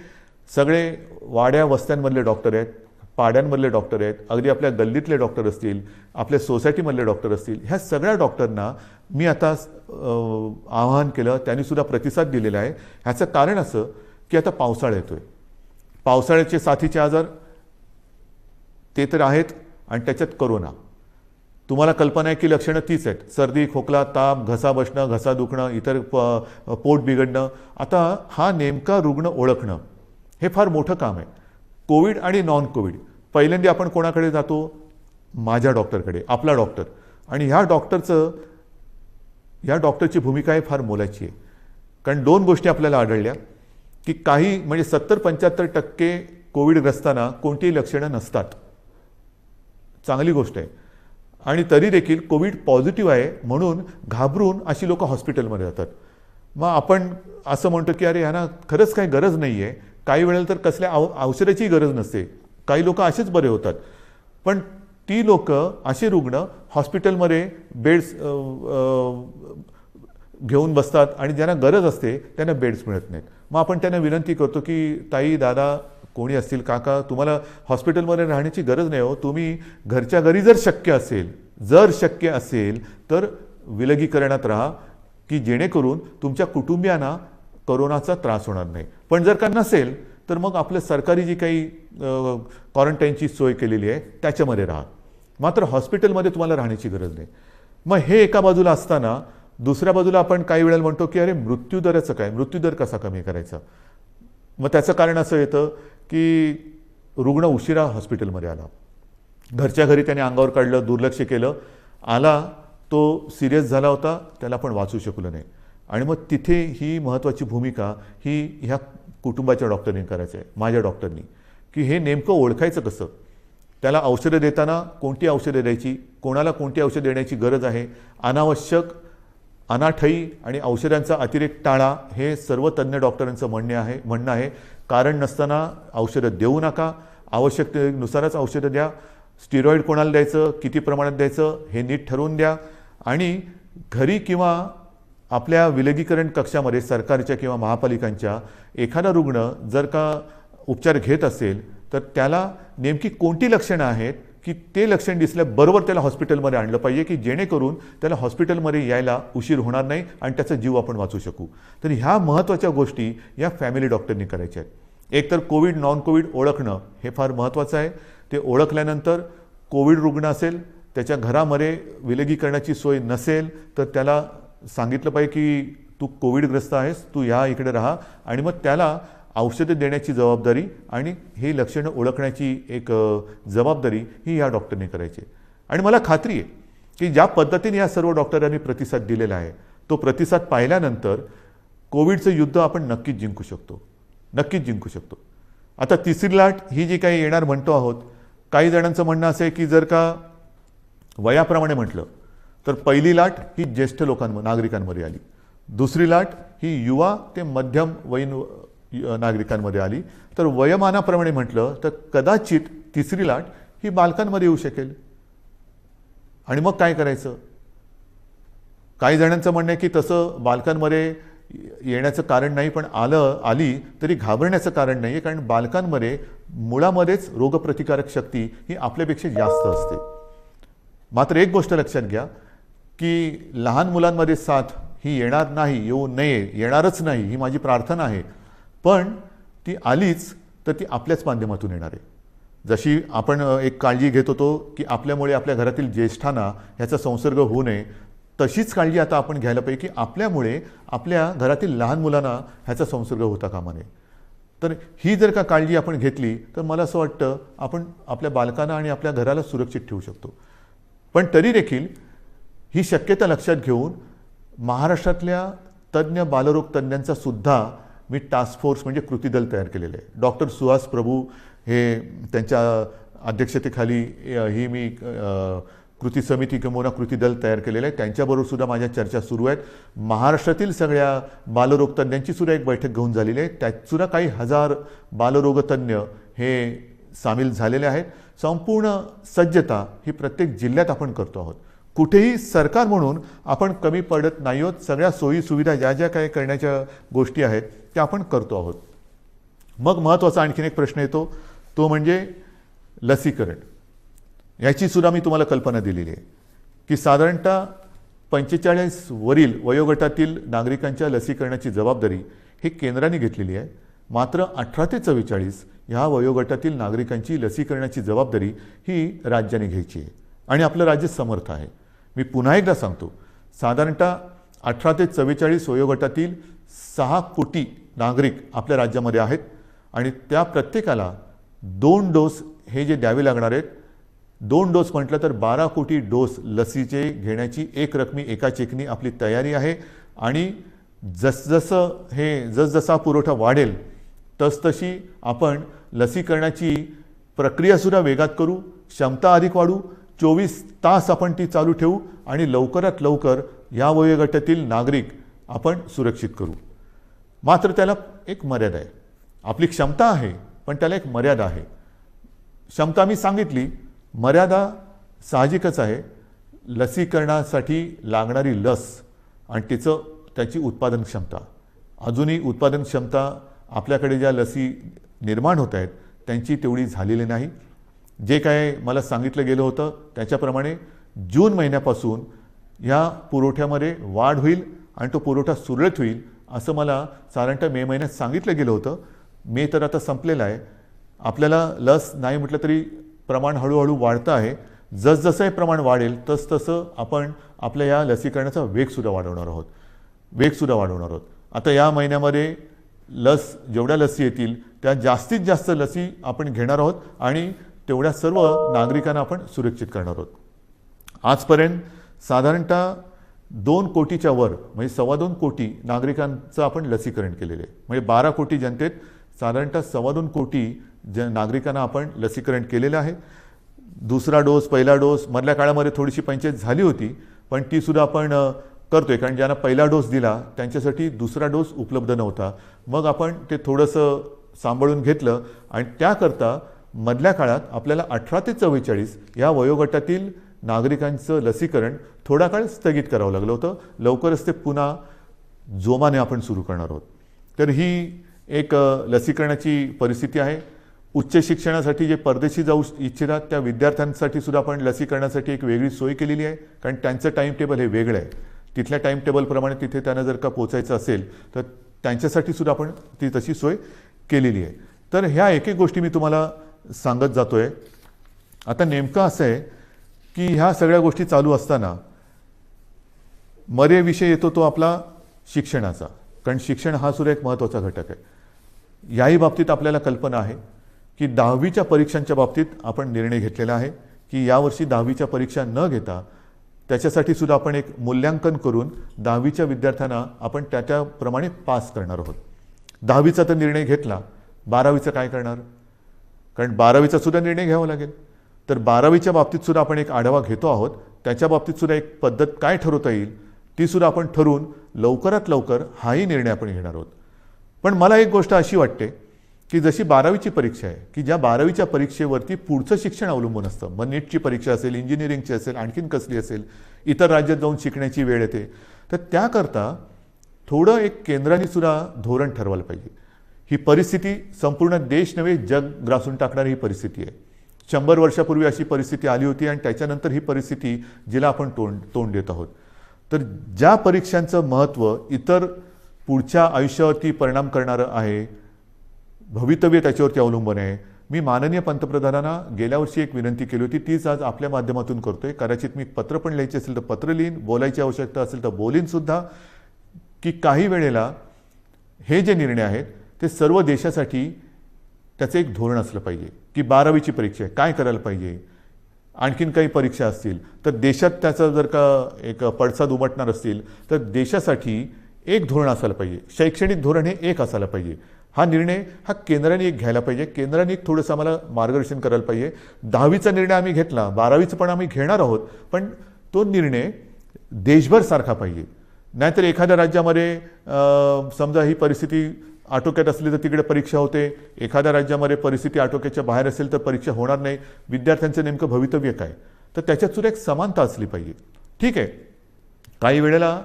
सगळे वाड्या वस्त्यांमधले डॉक्टर आहेत, पाड्यांमधले डॉक्टर आहेत, अगदी आपल्या गल्लीतले डॉक्टर असतील, आपल्या सोसायटीमधले डॉक्टर असतील, ह्या सगळ्या डॉक्टरना मी आता आवाहन केलं. त्यांनीसुद्धा प्रतिसाद दिलेला आहे. ह्याचं कारण असं की आता पावसाळा येतोय. पावसाळ्याचे साथीचे आजार ते तर आहेत आणि त्याच्यात कोरोना. तुम्हाला कल्पना आहे की लक्षणं तीच आहेत, सर्दी खोकला ताप घसा बसणं घसा दुखणं इतर पोट बिघडणं. आता हा नेमका रुग्ण ओळखणं हे फार मोठं काम आहे. कोविड आणि नॉन कोविड, पहिल्यांदा आपण कोणाकडे जातो, माझ्या डॉक्टरकडे, आपला डॉक्टर. आणि ह्या डॉक्टरची भूमिका आहे फार मोलाची आहे. कारण दोन गोष्टी आपल्याला आढळल्या की काही म्हणजे 70-75% कोविडग्रस्तांना कोणतीही लक्षणं नसतात. चांगली गोष्ट आहे. आणि तरी देखील कोविड पॉझिटिव्ह आहे म्हणून घाबरून अशी लोक हॉस्पिटलमध्ये जातात. मग आपण असं म्हणतो की अरे ह्यांना खरंच काही गरज नाही आहे. काही वेळेला तर कसल्या औषधाची गरज नसते, काही लोक असेच बरे होतात. पण ती लोक, असे रुग्ण हॉस्पिटलमध्ये बेड्स घेऊन बसतात आणि ज्यांना गरज असते त्यांना बेड्स मिळत नाहीत. मग आपण त्यांना विनंती करतो की ताई दादा कोणी असतील काका, तुम्हाला हॉस्पिटलमध्ये राहण्याची गरज नाही हो, तुम्ही घरच्या घरी जर शक्य असेल तर विलगीकरणात राहा की जेणेकरून तुमच्या कुटुंबियांना कोरोनाचा त्रास होणार नाही. पण जर का नसेल तर मग आपलं सरकारी जी काही क्वारंटाईनची सोय केलेली आहे त्याच्यामध्ये राहा, मात्र हॉस्पिटलमध्ये तुम्हाला राहण्याची गरज नाही. मग हे एका बाजूला असताना दुसऱ्या बाजूला आपण काही वेळेला म्हणतो की अरे मृत्यूदराचं काय, मृत्यूदर कसा कमी करायचा. मग त्याचं कारण असं येतं की रुग्ण उशिरा हॉस्पिटलमध्ये आला, घरच्या घरी त्याने अंगावर काढलं, दुर्लक्ष केलं, आला तो सिरियस झाला होता, त्याला आपण वाचू शकलो नाही. आणि मग तिथे ही महत्त्वाची भूमिका ही ह्या कुटुंबाच्या डॉक्टरनी करायचं आहे, माझ्या डॉक्टरनी, की हे नेमकं ओळखायचं कसं. त्याला औषधं देताना कोणती औषधं द्यायची, कोणाला कोणती औषधं देण्याची गरज आहे, अनावश्यक अनाठई आणि औषधांचा अतिरेक टाळा, हे सर्व तज्ज्ञ डॉक्टरांचं म्हणणं आहे. कारण नसताना औषधं देऊ नका, आवश्यकतेनुसारच औषधं द्या. स्टिरॉइड कोणाला द्यायचं, किती प्रमाणात द्यायचं हे नीट ठरवून द्या. आणि घरी किंवा आपल्या विलगीकरण कक्षामध्ये सरकारच्या किंवा महापालिकांच्या एखादा रुग्ण जर का उपचार घेत असेल तर त्याला नेमकी कोणती लक्षणं आहेत की ते लक्षण दिसल्याबरोबर त्याला हॉस्पिटलमध्ये आणलं पाहिजे की जेणेकरून त्याला हॉस्पिटलमध्ये यायला उशीर होणार नाही आणि त्याचा जीव आपण वाचू शकू. तर ह्या महत्त्वाच्या गोष्टी या फॅमिली डॉक्टरनी करायच्या आहेत. एक तर कोविड नॉन कोविड ओळखणं हे फार महत्त्वाचं आहे. ते ओळखल्यानंतर कोविड रुग्ण असेल, त्याच्या घरामध्ये विलगीकरणाची सोय नसेल तर त्याला सांगितलं पाहिजे की तू कोविडग्रस्त आहेस, तू या इकडे राहा. आणि मग त्याला औषधं देण्याची जबाबदारी आणि हे लक्षणं ओळखण्याची एक जबाबदारी ही या डॉक्टरने करायची. आणि मला खात्री आहे की ज्या पद्धतीने या सर्व डॉक्टरांनी प्रतिसाद दिलेला आहे तो प्रतिसाद पाहिल्यानंतर कोविडचं युद्ध आपण नक्कीच जिंकू शकतो. आता तिसरी लाट ही जी काही येणार म्हणतो आहोत, काही जणांचं म्हणणं असं आहे की जर का वयाप्रमाणे म्हटलं तर पहिली लाट ही ज्येष्ठ नागरिकांमध्ये आली, दुसरी लाट ही युवा ते मध्यम वयीन नागरिकांमध्ये आली, तर वयोमानाप्रमाणे म्हटलं तर कदाचित तिसरी लाट ही बालकांमध्ये येऊ शकेल. आणि मग काय करायचं. काही जणांचं म्हणणं आहे की तसं बालकांमध्ये येण्याचं कारण नाही, पण आली तरी घाबरण्याचं कारण नाही आहे, कारण बालकांमध्ये मुळामध्येच रोगप्रतिकारक शक्ती ही आपल्यापेक्षा जास्त असते. मात्र एक गोष्ट लक्षात घ्या की लहान मुलांमध्ये साथ ही येणार नाही, येऊ नये, येणारच नाही ही माझी प्रार्थना आहे. पण ती आलीच तर ती आपल्याच माध्यमातून येणार आहे. जशी आपण एक काळजी घेत होतो की आपल्यामुळे आपल्या घरातील ज्येष्ठांना ह्याचा संसर्ग होऊ नये, तशीच काळजी आता आपण घ्यायला पाहिजे की आपल्यामुळे आपल्या घरातील लहान मुलांना ह्याचा संसर्ग होता कामा नये. तर ही जर का काळजी आपण घेतली तर मला असं वाटतं आपण आपल्या बालकांना आणि आपल्या घराला सुरक्षित ठेवू शकतो. पण तरी देखील ही शक्यता लक्षात घेऊन महाराष्ट्रातल्या तज्ज्ञ बालरोग तज्ज्ञांचा सुद्धा मी टास्क फोर्स म्हणजे कृती दल तयार केलेलं आहे. डॉक्टर सुहास प्रभू हे त्यांच्या अध्यक्षतेखाली ही मी कृती समिती किंवा कृती दल तयार केलेलं आहे. त्यांच्याबरोबर सुद्धा माझ्या चर्चा सुरू आहेत. महाराष्ट्रातील सगळ्या बालरोग तज्ज्ञांची सुद्धा एक बैठक घेऊन झालेली आहे. त्यात सुद्धा काही हजार बालरोग तज्ज्ञ हे सामील झालेले आहेत. संपूर्ण सज्जता ही प्रत्येक जिल्ह्यात आपण करतो आहोत. कुठेही सरकार म्हणून आपण कमी पडत नाही आहोत. सगळ्या सोयी सुविधा ज्या ज्या काही करण्याच्या गोष्टी आहेत त्या आपण करतो आहोत. मग महत्त्वाचा आणखीन एक प्रश्न येतो, तो म्हणजे लसीकरण. याची सुद्धा मी तुम्हाला कल्पना दिलेली आहे की साधारणतः 45 वरील वयोगटातील नागरिकांच्या लसीकरणाची जबाबदारी ही केंद्राने घेतलेली आहे. मात्र 18 ते 44 ह्या वयोगटातील नागरिकांची लसीकरणाची जबाबदारी ही राज्याने घ्यायची आहे आणि आपलं राज्य समर्थ आहे. मी पुन्हा एकदा सांगतो, साधारणतः 18 ते 44 वयोगटातील 6 कोटी नागरिक आपल्या राज्यामध्ये आहेत आणि त्या प्रत्येकाला 2 डोस हे जे द्यावे लागणार आहेत, 2 डोस म्हटलं तर 12 कोटी डोस लसीचे घेण्याची एक रकमी एका चेकनी आपली तयारी आहे. आणि जसजसा पुरवठा वाढेल तसतशी आपण लसीकरणाची प्रक्रियासुद्धा वेगात करू, क्षमता अधिक वाढू, 24 तास आपण ती चालू ठेवू आणि लवकरात लवकर या वयोगटातील नागरिक आपण सुरक्षित करू. मात्र त्याला एक मर्यादा आहे. आपली क्षमता आहे पण त्याला एक मर्यादा आहे. क्षमता मी सांगितली, मर्यादा साहजिकच आहे. लसीकरणासाठी लागणारी लस आणि त्याची उत्पादन क्षमता, अजूनही उत्पादन क्षमता आपल्याकडे ज्या लसी निर्माण होत आहेत त्यांची तेवढी झालेली नाही. जे काय मला सांगितलं गेलं होतं त्याच्याप्रमाणे जून महिन्यापासून या पुरवठ्यामध्ये वाढ होईल आणि तो पुरवठा सुरळीत होईल असं मला साधारणतः मे महिन्यात सांगितलं गेलं होतं. मे तर आता संपलेला आहे. आपल्याला लस नाही म्हटलं तरी प्रमाण हळूहळू वाढतं आहे. जसजसं हे प्रमाण वाढेल तसतसं आपण आपल्या या लसीकरणाचा वेगसुद्धा वाढवणार आहोत. आता या महिन्यामध्ये जेवढ्या लसी येतील त्या जास्तीत जास्त लसी आपण घेणार आहोत आणि तेवढ्या सर्व नागरिकांना आपण सुरक्षित करणार आहोत. आजपर्यंत साधारणतः 2 कोटीच्या वर म्हणजे 2.25 कोटी नागरिकांचं आपण लसीकरण केलेलं आहे. म्हणजे 12 कोटी जनतेत साधारणतः 2.25 कोटी नागरिकांना आपण लसीकरण केलेलं आहे. दुसरा डोस, पहिला डोस मधल्या काळामध्ये थोडीशी पंचायत झाली होती पण ती सुद्धा आपण करतोय, कारण ज्यांना पहिला डोस दिला त्यांच्यासाठी दुसरा डोस उपलब्ध नव्हता. मग आपण ते थोडंसं सांभाळून घेतलं आणि त्याकरता मधल्या काळात आपल्याला 18 ते 44 या वयोगटातील नागरिकांचं लसीकरण थोडा काळ स्थगित करावं लागलं होतं. लवकरच ते पुन्हा जोमाने आपण सुरू करणार आहोत. तर ही एक लसीकरणाची परिस्थिती आहे. उच्च शिक्षणासाठी जे परदेशी जाऊ इच्छितात त्या विद्यार्थ्यांसाठी सुद्धा आपण लसीकरणासाठी एक वेगळी सोय केलेली आहे, कारण त्यांचं टाईम टेबल हे वेगळं आहे. तिथल्या टाईम टेबलप्रमाणे तिथे त्यांना जर का पोचायचं असेल तर त्यांच्यासाठी सुद्धा आपण ती तशी सोय केलेली आहे. तर ह्या एक एक गोष्टी मी तुम्हाला सांगत जातोय. आता नेमकं असं आहे की ह्या सगळ्या गोष्टी चालू असताना विषय येतो तो आपला शिक्षणाचा, कारण शिक्षण हा सुद्धा एक महत्त्वाचा घटक आहे. याही बाबतीत आपल्याला कल्पना आहे की 10वीच्या परीक्षांच्या बाबतीत आपण निर्णय घेतलेला आहे की यावर्षी 10वीच्या परीक्षा न घेता त्याच्यासाठी सुद्धा आपण एक मूल्यांकन करून 10वीच्या विद्यार्थ्यांना आपण त्याप्रमाणे पास करणार आहोत. 10वीचा तर निर्णय घेतला, 12वीचं काय करणार? कारण 12वीचा सुद्धा निर्णय घ्यावा लागेल. तर 12वीच्या बाबतीत सुद्धा आपण एक आढावा घेतो आहोत. त्याच्या बाबतीत सुद्धा एक पद्धत काय ठरवता येईल ती सुद्धा आपण ठरवून लवकरात लवकर हाही निर्णय आपण घेणार आहोत. पण मला एक गोष्ट अशी वाटते की जशी 12वीची परीक्षा आहे की ज्या 12वीच्या परीक्षेवरती पुढचं शिक्षण अवलंबून असतं, मग नीटची परीक्षा असेल, इंजिनिअरिंगची असेल, आणखीन कसली असेल, इतर राज्यात जाऊन शिकण्याची वेळ येते. तर त्याकरता थोडं एक केंद्राने सुद्धा धोरण ठरवायला पाहिजे. ही परिस्थिती संपूर्ण देश नव्हे जग ग्रासून टाकणारी ही परिस्थिती आहे. 100 वर्षापूर्वी अशी परिस्थिती आली होती आणि त्याच्यानंतर ही परिस्थिती जिला आपण तोंड देत आहोत. तर ज्या परीक्षांचं महत्त्व इतर पुढच्या आयुष्यावरती परिणाम करणारं आहे, भवितव्य त्याच्यावरती अवलंबून आहे, मी माननीय पंतप्रधानांना गेल्या वर्षी एक विनंती केली होती, तीच आज आपल्या माध्यमातून करतोय. कदाचित मी पत्र पण लिहायचे असेल तर पत्र लिहीन, बोलायची आवश्यकता असेल तर बोलीन सुद्धा, की काही वेळेला हे जे निर्णय आहेत ते सर्व देशासाठी त्याचं एक धोरण असलं पाहिजे. की 12वीची परीक्षा आहे, काय करायला पाहिजे, आणखीन काही परीक्षा असतील तर देशात त्याचा जर का एक पडसाद उमटणार असतील तर देशासाठी एक धोरण असायला पाहिजे. शैक्षणिक धोरण हे एक असायला पाहिजे. हा निर्णय हा केंद्राने एक घ्यायला पाहिजे. केंद्राने एक थोडंसं आम्हाला मार्गदर्शन करायला पाहिजे. 10वीचा निर्णय आम्ही घेतला, 12वीचं पण आम्ही घेणार आहोत, पण तो निर्णय देशभर सारखा पाहिजे. नाहीतर एखाद्या राज्यामध्ये समजा ही परिस्थिती आटोक्यात असली तर तिकडे परीक्षा होते, एखाद्या राज्यामध्ये परिस्थिती आटोक्याच्या बाहेर असेल तर परीक्षा होणार नाही. विद्यार्थ्यांचं नेमकं भवितव्य काय, तर त्याच्यात सुद्धा एक समानता असली पाहिजे. ठीक आहे, काही वेळेला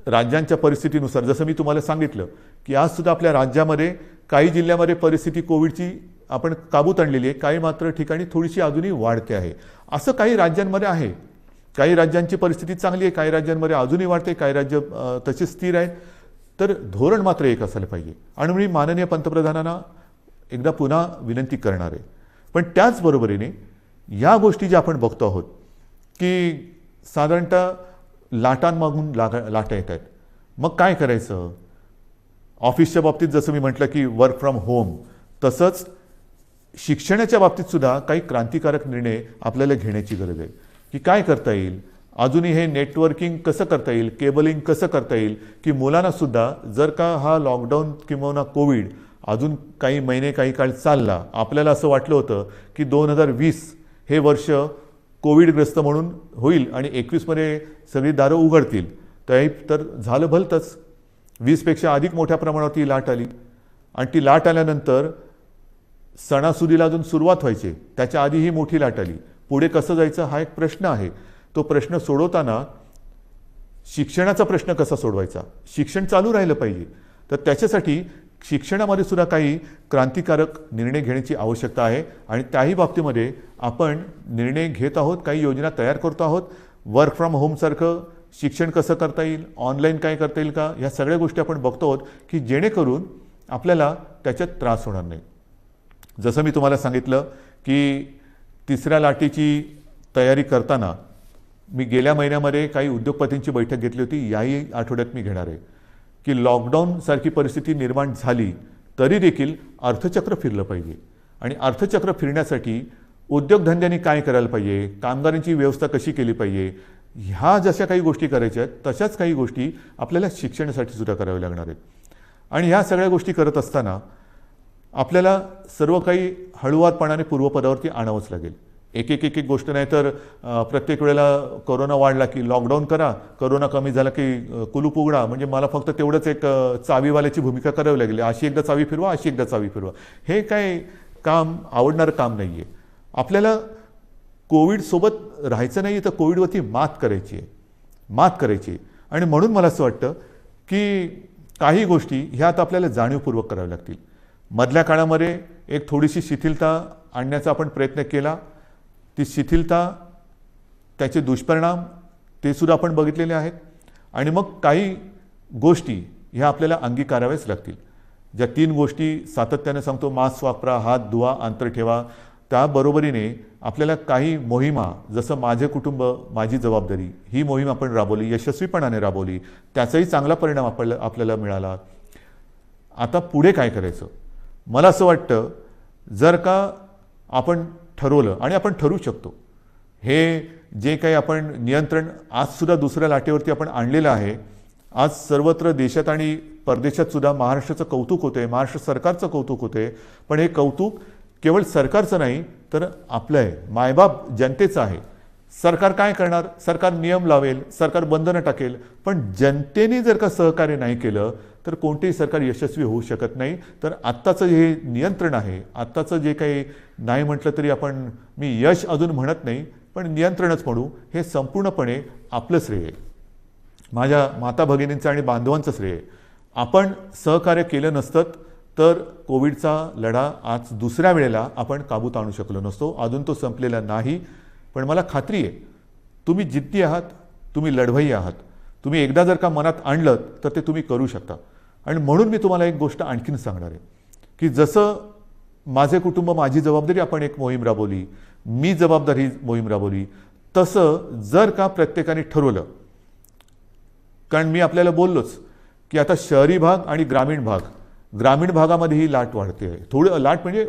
राज्यांच्या परिस्थितीनुसार, जसं मी तुम्हाला सांगितलं की आज सुद्धा आपल्या राज्यामध्ये काही जिल्ह्यामध्ये परिस्थिती कोविडची आपण काबूत आणलेली आहे, काही मात्र ठिकाणी थोडीशी अजूनही वाढते आहे. असं काही राज्यांमध्ये आहे. काही राज्यांची परिस्थिती चांगली आहे, काही राज्यांमध्ये अजूनही वाढते, काही राज्य तशी स्थिर आहेत. तर धोरण मात्र एक असायला पाहिजे. आणि मी माननीय पंतप्रधानांना एकदा पुन्हा विनंती करणार आहे. पण त्याचबरोबरीने या गोष्टी ज्या आपण बघतो आहोत की साधारणतः लाटांमागून लाटा येत आहेत, मग काय करायचं. ऑफिसच्या बाबतीत जसं मी म्हटलं की वर्क फ्रॉम होम, तसंच शिक्षणाच्या बाबतीत सुद्धा काही क्रांतिकारक निर्णय आपल्याला घेण्याची गरज आहे. की काय करता येईल, अजूनही हे नेटवर्किंग कसं करता येईल, केबलिंग कसं करता येईल, की मुलांना सुद्धा जर का हा लॉकडाऊन किंवा कोविड अजून काही महिने काही काळ चालला, आपल्याला असं वाटलं होतं की 2020 हे वर्ष कोविडग्रस्त म्हणून होईल आणि 21मध्ये सगळी दारं उघडतील, तर झालं भलतंच. 20पेक्षा अधिक मोठ्या प्रमाणावर ती लाट आली आणि ती लाट आल्यानंतर सणासुदीला अजून सुरुवात व्हायची, त्याच्या आधी ही मोठी लाट आली. पुढे कसं जायचं हा एक प्रश्न आहे. तो प्रश्न सोडवताना शिक्षणाचा प्रश्न कसा सोडवायचा, शिक्षण चालू राहिलं पाहिजे, तर त्याच्यासाठी शिक्षणामध्ये सुद्धा काही क्रांतिकारक निर्णय घेण्याची आवश्यकता आहे. आणि त्याही बाबतीमध्ये आपण निर्णय घेत आहोत, काही योजना तयार करतो आहोत. वर्क फ्रॉम होमसारखं शिक्षण कसं करता येईल, ऑनलाईन काय करता येईल का, ह्या सगळ्या गोष्टी आपण बघतो आहोत की जेणेकरून आपल्याला त्याच्यात त्रास होणार नाही. जसं मी तुम्हाला सांगितलं की तिसऱ्या लाटेची तयारी करताना मी गेल्या महिन्यामध्ये काही उद्योगपतींची बैठक घेतली होती, याही आठवड्यात मी घेणार आहे. की लॉकडाऊनसारखी परिस्थिती निर्माण झाली तरी देखील अर्थचक्र फिरलं पाहिजे. आणि अर्थचक्र फिरण्यासाठी उद्योगधंद्यांनी काय करायला पाहिजे, कामगारांची व्यवस्था कशी केली पाहिजे, ह्या जशा काही गोष्टी करायच्या आहेत तशाच काही गोष्टी आपल्याला शिक्षणासाठी सुद्धा कराव्या लागणार आहेत. आणि ह्या सगळ्या गोष्टी करत असताना आपल्याला सर्व काही हळुवारपणाने पूर्वपदावरती आणावंच लागेल. एक एक एक एक गोष्ट नाही तर प्रत्येक वेळेला कोरोना वाढला की लॉकडाऊन करा, कोरोना कमी झाला की कुलूप उघडा, म्हणजे मला फक्त तेवढंच एक चावीवाल्याची भूमिका करावी लागेल. अशी एकदा चावी फिरवा, अशी एकदा चावी फिरवा, हे काय काम आवडणारं काम नाही आहे. आपल्याला कोविडसोबत राहायचं नाही तर कोविडवरती मात करायची आहे. आणि म्हणून मला असं वाटतं की काही गोष्टी ह्या आता आपल्याला जाणीवपूर्वक कराव्या लागतील. मधल्या काळामध्ये एक थोडीशी शिथिलता आणण्याचा आपण प्रयत्न केला. ती शिथिलता, त्याचे दुष्परिणाम ते सुद्धा आपण बघितलेले आहेत. आणि मग काही गोष्टी ह्या आपल्याला अंगीकाराव्याच लागतील. ज्या 3 गोष्टी सातत्याने सांगतो, मास्क वापरा, हात धुवा, अंतर ठेवा, त्याबरोबरीने आपल्याला काही मोहिमा, जसं माझे कुटुंब माझी जबाबदारी, ही मोहीम आपण राबवली, यशस्वीपणाने राबवली, त्याचाही चांगला परिणाम आपल्याला मिळाला. आता पुढे काय करायचं, मला असं वाटतं जर का आपण ठरवलं, आणि आपण ठरवू शकतो, हे जे काही आपण नियंत्रण आजसुद्धा दुसऱ्या लाटेवरती आपण आणलेलं आहे. आज सर्वत्र देशात आणि परदेशात सुद्धा महाराष्ट्राचं कौतुक होते, महाराष्ट्र सरकारचं कौतुक होते. पण हे कौतुक केवळ सरकारचं नाही तर आपलं आहे, मायबाप जनतेचं आहे. सरकार काय करणार, सरकार नियम लावेल, सरकार बंधनं टाकेल, पण जनतेने जर का सहकार्य नाही केलं तर कोणतेही सरकार यशस्वी होऊ शकत नाही. तर आत्ताचं हे नियंत्रण आहे, आत्ताचं जे काही नाही म्हटलं तरी आपण, मी यश अजून म्हणत नाही पण नियंत्रणच म्हणू, हे संपूर्णपणे आपलं श्रेय आहे, माझ्या माता भगिनींचं आणि बांधवांचं श्रेय आहे. आपण सहकार्य केलं नसतं तर कोविडचा लढा आज दुसऱ्या वेळेला आपण काबूत आणू शकलो नसतो. अजून तो संपलेला नाही, पण मला खात्री आहे तुम्ही जिद्दी आहात, तुम्ही लढवय्ये आहात. तुम्ही एकदा जर का मनात आणलं तर ते तुम्ही करू शकता. आणि म्हणून मी तुम्हाला एक गोष्ट आणखीन सांगणार आहे की जसं माझे कुटुंब माझी जबाबदारी आपण एक मोहीम राबवली, मी जबाबदारी मोहीम राबवली, तसं जर का प्रत्येकाने ठरवलं, कारण मी आपल्याला बोललोच की आता शहरी भाग आणि ग्रामीण भागामध्ये ही लाट वाढते आहे. लाट म्हणजे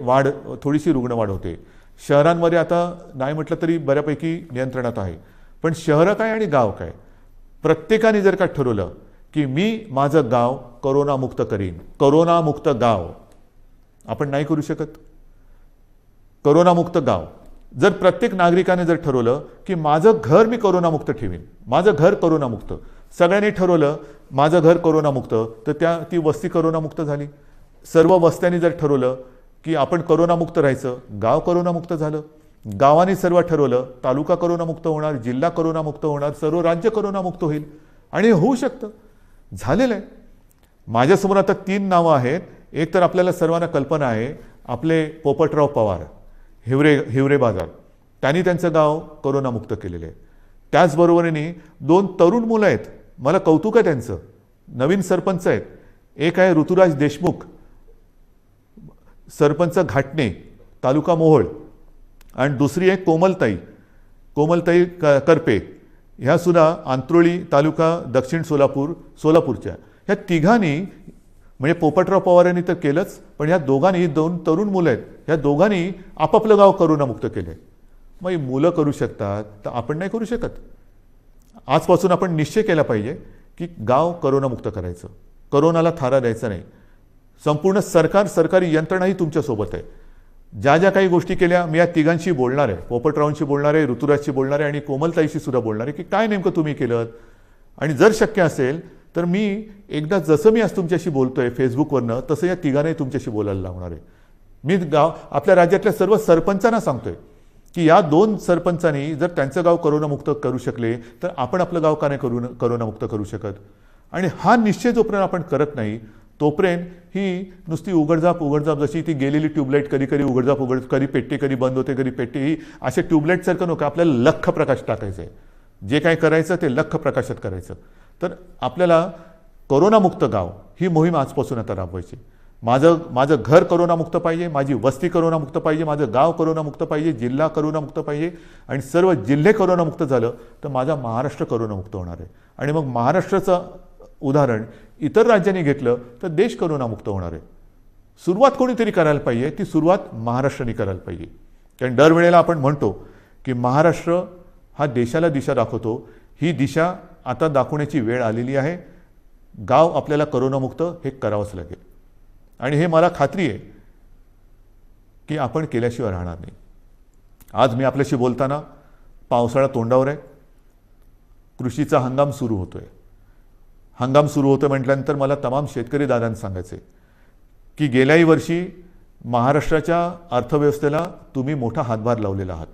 थोडीशी रुग्ण वाढ होते. शहरांमध्ये आता नाही म्हटलं तरी बऱ्यापैकी नियंत्रणात आहे. पण शहरं काय आणि गाव काय, प्रत्येकाने जर का ठरवलं की मी माझं गाव करोनामुक्त करीन, करोनामुक्त गाव आपण नाही करू शकत. करोनामुक्त गाव जर प्रत्येक नागरिकाने जर ठरवलं की माझं घर मी करोनामुक्त ठेवीन, माझं घर करोनामुक्त, सगळ्यांनी ठरवलं माझं घर करोनामुक्त, तर ती वस्ती करोनामुक्त झाली. सर्व वस्त्यांनी जर ठरवलं की आपण करोनामुक्त राहायचं, गाव करोनामुक्त झालं. गावाने सर्व ठरवलं तालुका करोनामुक्त होणार, जिल्हा करोनामुक्त होणार, सर्व राज्य करोनामुक्त होईल. आणि होऊ शकतं, झालेलं आहे. माझ्यासमोर आता 3 नावं आहेत. एक तर आपल्याला सर्वांना कल्पना आहे, आपले पोपटराव पवार, हिवरे बाजार, त्यांनी त्यांचं गाव करोनामुक्त केलेलं आहे. त्याचबरोबरीने 2 तरुण मुलं आहेत, मला कौतुक आहे त्यांचं, नवीन सरपंच आहेत. एक आहे ऋतुराज देशमुख, सरपंच घाटणे, तालुका मोहोळ, आणि दुसरी आहे कोमलताई करपे, ह्या सुद्धा आंत्रोळी तालुका दक्षिण सोलापूरच्या. ह्या तिघांनी म्हणजे पोपटराव पवारांनी तर केलंच, पण ह्या दोघांनी 2 तरुण मुलं आहेत, ह्या दोघांनी आपापलं गाव करोनामुक्त केलंय. मग मुलं करू शकतात तर आपण नाही करू शकत. आजपासून आपण निश्चय केला पाहिजे की गाव करोनामुक्त करायचं, करोनाला थारा द्यायचा नाही. संपूर्ण सरकारी यंत्रणाही तुमच्यासोबत आहे. ज्या ज्या काही गोष्टी केल्या मी या तिघांशी बोलणार आहे, पोपटरावांशी बोलणार आहे, ऋतुराजशी बोलणार आहे आणि कोमलताईशी सुद्धा बोलणार आहे की काय नेमकं तुम्ही केलं. आणि जर शक्य असेल तर मी एकदा जसं मी आज तुमच्याशी बोलतोय फेसबुकवरनं, तसं या तिघांनाही तुमच्याशी बोलायला लावणार आहे. मी आपल्या राज्यातल्या सर्व सरपंचांना सांगतोय की या 2 सरपंचांनी जर त्यांचं गाव करोनामुक्त करू शकले तर आपण आपलं गाव का नाही करोनामुक्त करू शकत. आणि हा निश्चय जोपर्यंत आपण करत नाही तोपर्यंत ही नुसती उघडझाप जशी ती गेलेली ट्यूबलाईट, कधी उघडझाप कधी पेटते, कधी बंद होते, कधी पेटते, ही असे ट्यूबलाईटसारखं नको. आपल्याला लख्ख प्रकाश टाकायचं आहे. जे काय करायचं ते लख्ख प्रकाशात करायचं. तर आपल्याला करोनामुक्त गाव ही मोहीम आजपासून आता राबवायची. माझं घर करोनामुक्त पाहिजे, माझी वस्ती करोनामुक्त पाहिजे, माझं गाव करोनामुक्त पाहिजे, जिल्हा करोनामुक्त पाहिजे. आणि सर्व जिल्हे करोनामुक्त झालं तर माझा महाराष्ट्र करोनामुक्त होणार आहे. आणि मग महाराष्ट्राचं उदाहरण इतर राज्यांनी घेतलं तर देश करोनामुक्त होणार आहे. सुरुवात कोणीतरी करायला पाहिजे, ती सुरुवात महाराष्ट्राने करायला पाहिजे. कारण दरवेळेला आपण म्हणतो की महाराष्ट्र हा देशाला दिशा दाखवतो. ही दिशा आता दाखवण्याची वेळ आलेली आहे. गाव आपल्याला करोनामुक्त हे करावंच लागेल. आणि हे मला खात्री आहे की आपण केल्याशिवाय राहणार नाही. आज मी आपल्याशी बोलताना पावसाळा तोंडावर आहे, कृषीचा हंगाम सुरू होतोय. हंगाम सुरू होतं म्हटल्यानंतर मला तमाम शेतकरी दादांना सांगायचे की गेल्याही वर्षी महाराष्ट्राच्या अर्थव्यवस्थेला तुम्ही मोठा हातभार लावलेला आहात.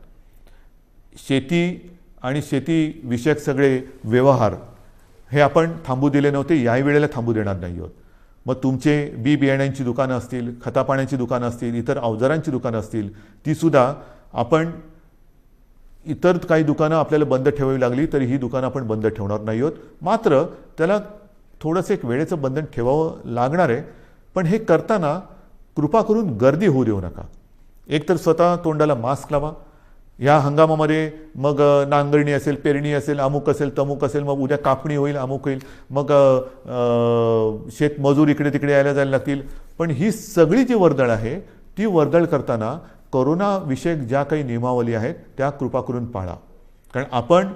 शेती आणि शेतीविषयक सगळे व्यवहार हे आपण थांबू दिले नव्हते, याही वेळेला थांबू देणार नाही आहोत. मग तुमचे बियाण्यांची दुकानं असतील, खतापाण्याची दुकानं असतील, इतर अवजारांची दुकानं असतील, तीसुद्धा आपण इतर काही दुकानं आपल्याला बंद ठेवावी लागली तरी ही दुकानं आपण बंद ठेवणार नाही आहोत. मात्र त्याला थोडंसं एक वेळेचं बंधन ठेवावं लागणार आहे. पण हे करताना कृपा करून गर्दी होऊ देऊ नका. एकतर स्वतः तोंडाला मास्क लावा. या हंगामामध्ये मग नांगरणी असेल, पेरणी असेल, अमुक असेल, तमुक असेल, मग उद्या कापणी होईल, अमुक होईल, मग शेतमजूर इकडे तिकडे यायला जायला लागतील. पण ही सगळी जी वर्दळ आहे ती वर्दळ करताना कोरोनाविषयक ज्या काही नियमावली आहेत त्या कृपा करून पाळा. कारण आपण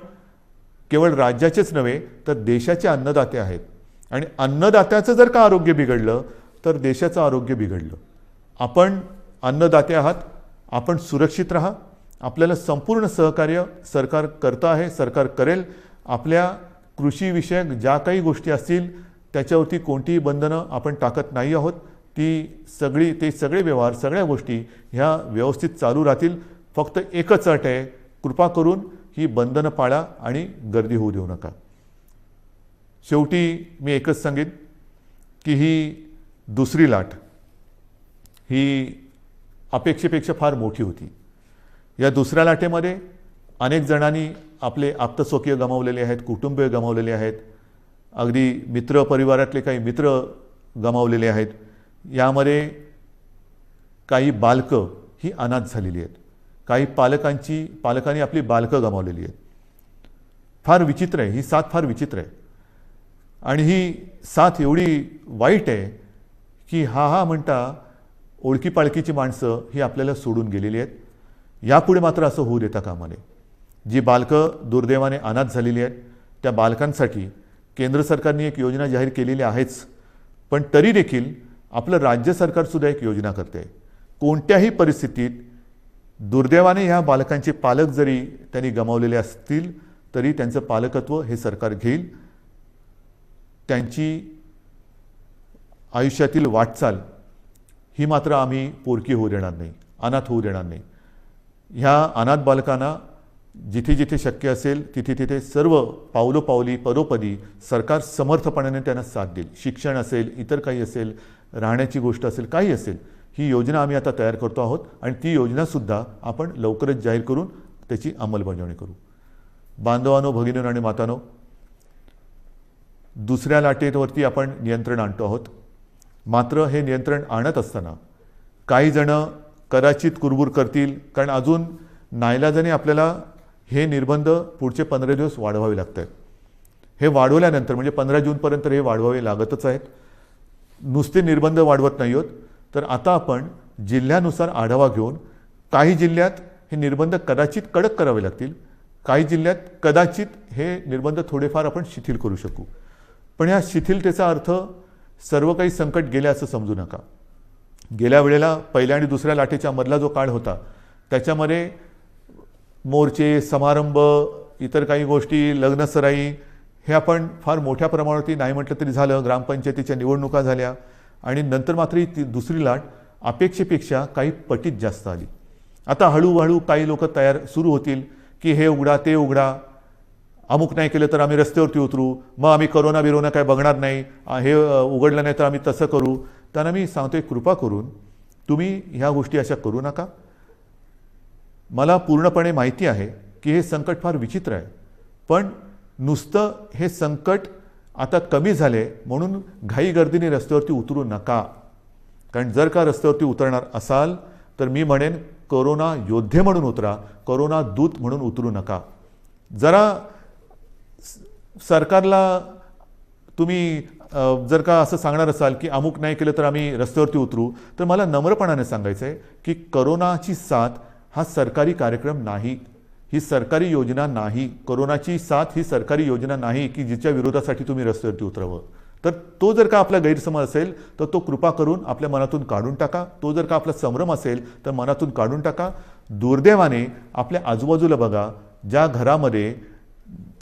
केवळ राज्याचेच नव्हे तर देशाचे अन्नदाते आहेत. आणि अन्नदात्याचं जर का आरोग्य बिघडलं तर देशाचं आरोग्य बिघडलं. आपण अन्नदाते आहात, आपण सुरक्षित राहा. आपल्याला संपूर्ण सहकार्य सरकार करतं आहे, सरकार करेल. आपल्या कृषीविषयक ज्या काही गोष्टी असतील त्याच्यावरती कोणतीही बंधनं आपण टाकत नाही आहोत. ते सगळे व्यवहार, सगळ्या गोष्टी ह्या व्यवस्थित चालू राहतील. फक्त एकच अट आहे, कृपा करून ही बंधनं पाळा आणि गर्दी होऊ देऊ नका. शेवटी मी एकच सांगेन की ही दुसरी लाट ही अपेक्षेपेक्षा फार मोठी होती. या दुसऱ्या लाटेमध्ये अनेक जणांनी आपले आप्तस्वकीय गमावलेले आहेत, कुटुंबीय गमावलेले आहेत, अगदी मित्र परिवारातले काही मित्र गमावलेले आहेत. यामध्ये काही बालकं ही अनाथ झालेली आहेत, काही पालकांनी आपली बालकं गमावलेली आहेत. फार विचित्र आहे, ही साथ फार विचित्र आहे. आणि ही साथ एवढी वाईट आहे की हा म्हणता ओळखीपाळखीची माणसं ही आपल्याला सोडून गेलेली आहेत. यापुढे मात्र असं होऊ देता कामा नये. जी बालकं दुर्दैवाने अनाथ झालेली आहेत त्या बालकांसाठी केंद्र सरकारने एक योजना जाहीर केलेली आहेच, पण तरी देखील आपलं राज्य सरकारसुद्धा एक योजना करते आहे. कोणत्याही परिस्थितीत दुर्दैवाने ह्या बालकांचे पालक जरी त्यांनी गमावलेले असतील तरी त्यांचं पालकत्व हे सरकार घेईल. त्यांची आयुष्यातील वाटचाल ही मात्र आम्ही पोरकी होऊ देणार नाही, अनाथ होऊ देणार नाही. ह्या अनाथ बालकांना जिथे जिथे शक्य असेल तिथे तिथे सर्व पावलोपावली परोपदी सरकार समर्थपणाने त्यांना साथ देईल. शिक्षण असेल, इतर काही असेल, राहण्याची गोष्ट असेल, काही असेल, ही योजना आम्ही आता तयार करतो आहोत आणि ती योजनासुद्धा आपण लवकरच जाहीर करून त्याची अंमलबजावणी करू. बांधवांनो, भगिनींनो आणि मातांनो, दुसऱ्या लाटेवरती आपण नियंत्रण आणतो आहोत. मात्र हे नियंत्रण आणत असताना काही जण कदाचित कुरबुर करतील, कारण अजून नाईलाजाने आपल्याला हे निर्बंध पुढचे 15 दिवस वाढवावे लागत आहेत. हे वाढवल्यानंतर म्हणजे 15 जूनपर्यंत हे वाढवावे लागतच आहेत. नुसते निर्बंध वाढवत नाही आहोत, तर आता आपण जिल्ह्यानुसार आढावा घेऊन काही जिल्ह्यात हे निर्बंध कदाचित कडक करावे लागतील, काही जिल्ह्यात कदाचित हे निर्बंध थोडेफार आपण शिथिल करू शकू. पण या शिथिलतेचा अर्थ सर्व काही संकट गेले असं समजू नका. गेल्या वेळेला पहिल्या आणि दुसऱ्या लाटेच्या मधला जो काळ होता त्याच्यामध्ये मोर्चे, समारंभ, इतर काही गोष्टी, लग्नसराई हे आपण फार मोठ्या प्रमाणावरती नाही म्हटलं तरी झालं. ग्रामपंचायतीच्या निवडणुका झाल्या आणि नंतर मात्र ती दुसरी लाट अपेक्षेपेक्षा काही पटीत जास्त आली. आता हळूहळू काही लोक सुरू होतील की हे उघडा, ते उघडा, अमुक नाही केलं तर आम्ही रस्त्यावरती उतरू, मग आम्ही करोना काय बघणार नाही, हे उघडलं नाही तर आम्ही तसं करू. त्यांना मी सांगतोय, कृपा करून तुम्ही ह्या गोष्टी अशा करू नका. मला पूर्णपणे माहिती आहे की हे संकट फार विचित्र आहे, पण नुसतं हे संकट आता कमी झाले म्हणून घाईगर्दीने रस्त्यावरती उतरू नका. कारण जर का रस्त्यावरती उतरणार असाल तर मी म्हणेन कोरोना योद्धे म्हणून उतरा, कोरोना दूत म्हणून उतरू नका. जरा सरकारला तुम्ही जर का असं सांगणार असाल की अमुक नाही केलं तर आम्ही रस्त्यावरती उतरू, तर मला नम्रपणाने सांगायचं आहे की कोरोनाची साथ हा सरकारी कार्यक्रम नाही, ही सरकारी योजना नाही. कोरोनाची साथ ही सरकारी योजना नाही की जिच्या विरोधासाठी तुम्ही रस्त्यावरती उतरावं. तर तो जर का आपला गैरसमज असेल तर तो कृपा करून आपल्या मनातून काढून टाका. तो जर का आपला संभ्रम असेल तर मनातून काढून टाका. दुर्दैवाने आपल्या आजूबाजूला बघा, ज्या घरामध्ये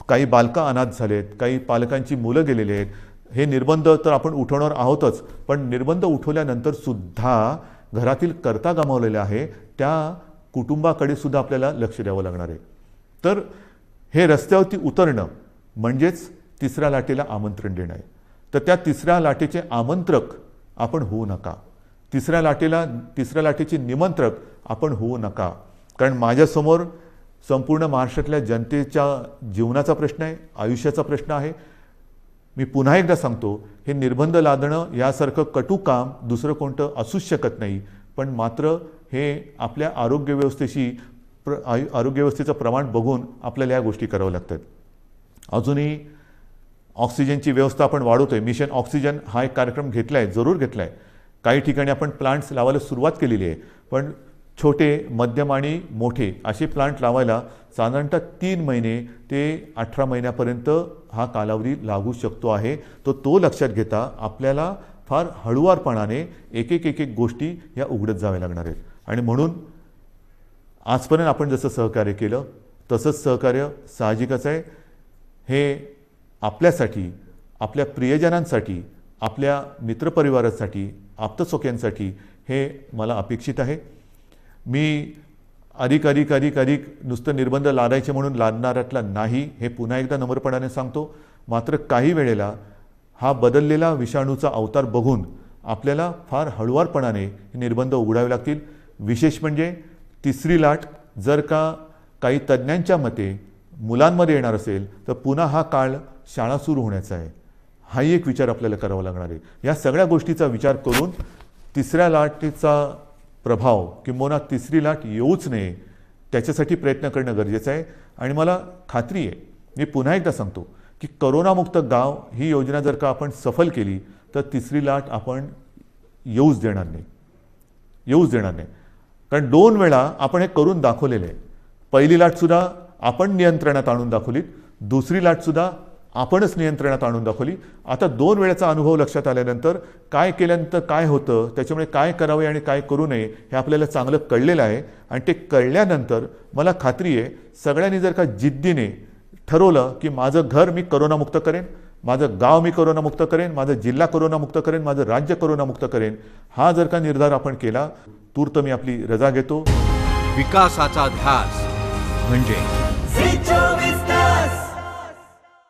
काही बालकं अनाथ झालेत, काही पालकांची मुलं गेलेली आहेत, हे निर्बंध तर आपण उठवणार आहोतच, पण निर्बंध उठवल्यानंतर सुद्धा घरातील कर्ता गमावलेले आहे त्या कुटुंबाकडे सुद्धा आपल्याला लक्ष द्यावं लागणार आहे. तर हे रस्त्यावरती उतरणं म्हणजेच तिसऱ्या लाटेला आमंत्रण देणं आहे. तर त्या तिसऱ्या लाटेचे आमंत्रक आपण होऊ नका, तिसऱ्या लाटेचे निमंत्रक आपण होऊ नका. कारण माझ्यासमोर संपूर्ण महाराष्ट्रातल्या जनतेच्या जीवनाचा प्रश्न आहे, आयुष्याचा प्रश्न आहे. मी पुन्हा एकदा सांगतो, हे निर्बंध लादणं यासारखं कटू काम दुसरं कोणतं असूच शकत नाही. पण मात्र हे आपल्या आरोग्य व्यवस्थेचं प्रमाण बघून आपल्याला या गोष्टी कराव्या लागतात. अजूनही ऑक्सिजनची व्यवस्था आपण वाढवतोय. मिशन ऑक्सिजन हा एक कार्यक्रम घेतला आहे, जरूर घेतला आहे. काही ठिकाणी आपण प्लांट्स लावायला सुरुवात केलेली आहे, पण छोटे, मध्यम आणि मोठे असे प्लांट लावायला साधारणतः 3 महिने ते 18 महिन्यापर्यंत हा कालावधी लागू शकतो आहे. तो लक्षात घेता आपल्याला फार हळुवारपणाने एक एक गोष्टी या उघडत जाव्या लागणार आहेत. आणि म्हणून आजपर्यंत आपण जसं सहकार्य केलं तसंच सहकार्य साहजिकच आहे. हे आपल्यासाठी, आपल्या प्रियजनांसाठी, आपल्या मित्रपरिवारासाठी, आप्तसोक्यांसाठी हे मला अपेक्षित आहे. मी अधिक नुसतं निर्बंध लादायचे म्हणून लादणाऱ्यातला नाही, हे पुन्हा एकदा नम्रपणाने सांगतो. मात्र काही वेळेला हा बदललेला विषाणूचा अवतार बघून आपल्याला फार हळुवारपणाने हे निर्बंध उघडावे लागतील. विशेष म्हणजे तिसरी लाट जर का काही तज्ज्ञांच्या मते मुलांमध्ये येणार असेल तर पुन्हा हा काळ शाळा सुरू होण्याचा आहे. हाही एक विचार आपल्याला करावा लागणार आहे. या सगळ्या गोष्टीचा विचार करून तिसऱ्या लाटेचा प्रभाव किंबहुना तिसरी लाट येऊच नये त्याच्यासाठी प्रयत्न करणं गरजेचं आहे. आणि मला खात्री आहे, मी पुन्हा एकदा सांगतो की करोनामुक्त गाव ही योजना जर का आपण सफल केली तर तिसरी लाट आपण येऊच देणार नाही. कारण 2 वेळा आपण हे करून दाखवलेलं आहे. पहिली लाटसुद्धा आपण नियंत्रणात आणून दाखवली, दुसरी लाटसुद्धा आपणच नियंत्रणात आणून दाखवली. आता 2 वेळेचा अनुभव लक्षात आल्यानंतर काय केल्यानंतर काय होतं, त्याच्यामुळे काय करावे आणि काय करू नये हे आपल्याला चांगलं कळलेलं आहे. आणि ते कळल्यानंतर मला खात्री आहे सगळ्यांनी जर का जिद्दीने ठरवलं की माझं घर मी करोनामुक्त करेन, माझं गाव मी करोनामुक्त करेन, माझं जिल्हा करोनामुक्त करेन, माझं राज्य करोनामुक्त करेन, हा जर का निर्धार आपण केला तूर्त मी आपली रजा घेतो. विकासाचा ध्यास म्हणजे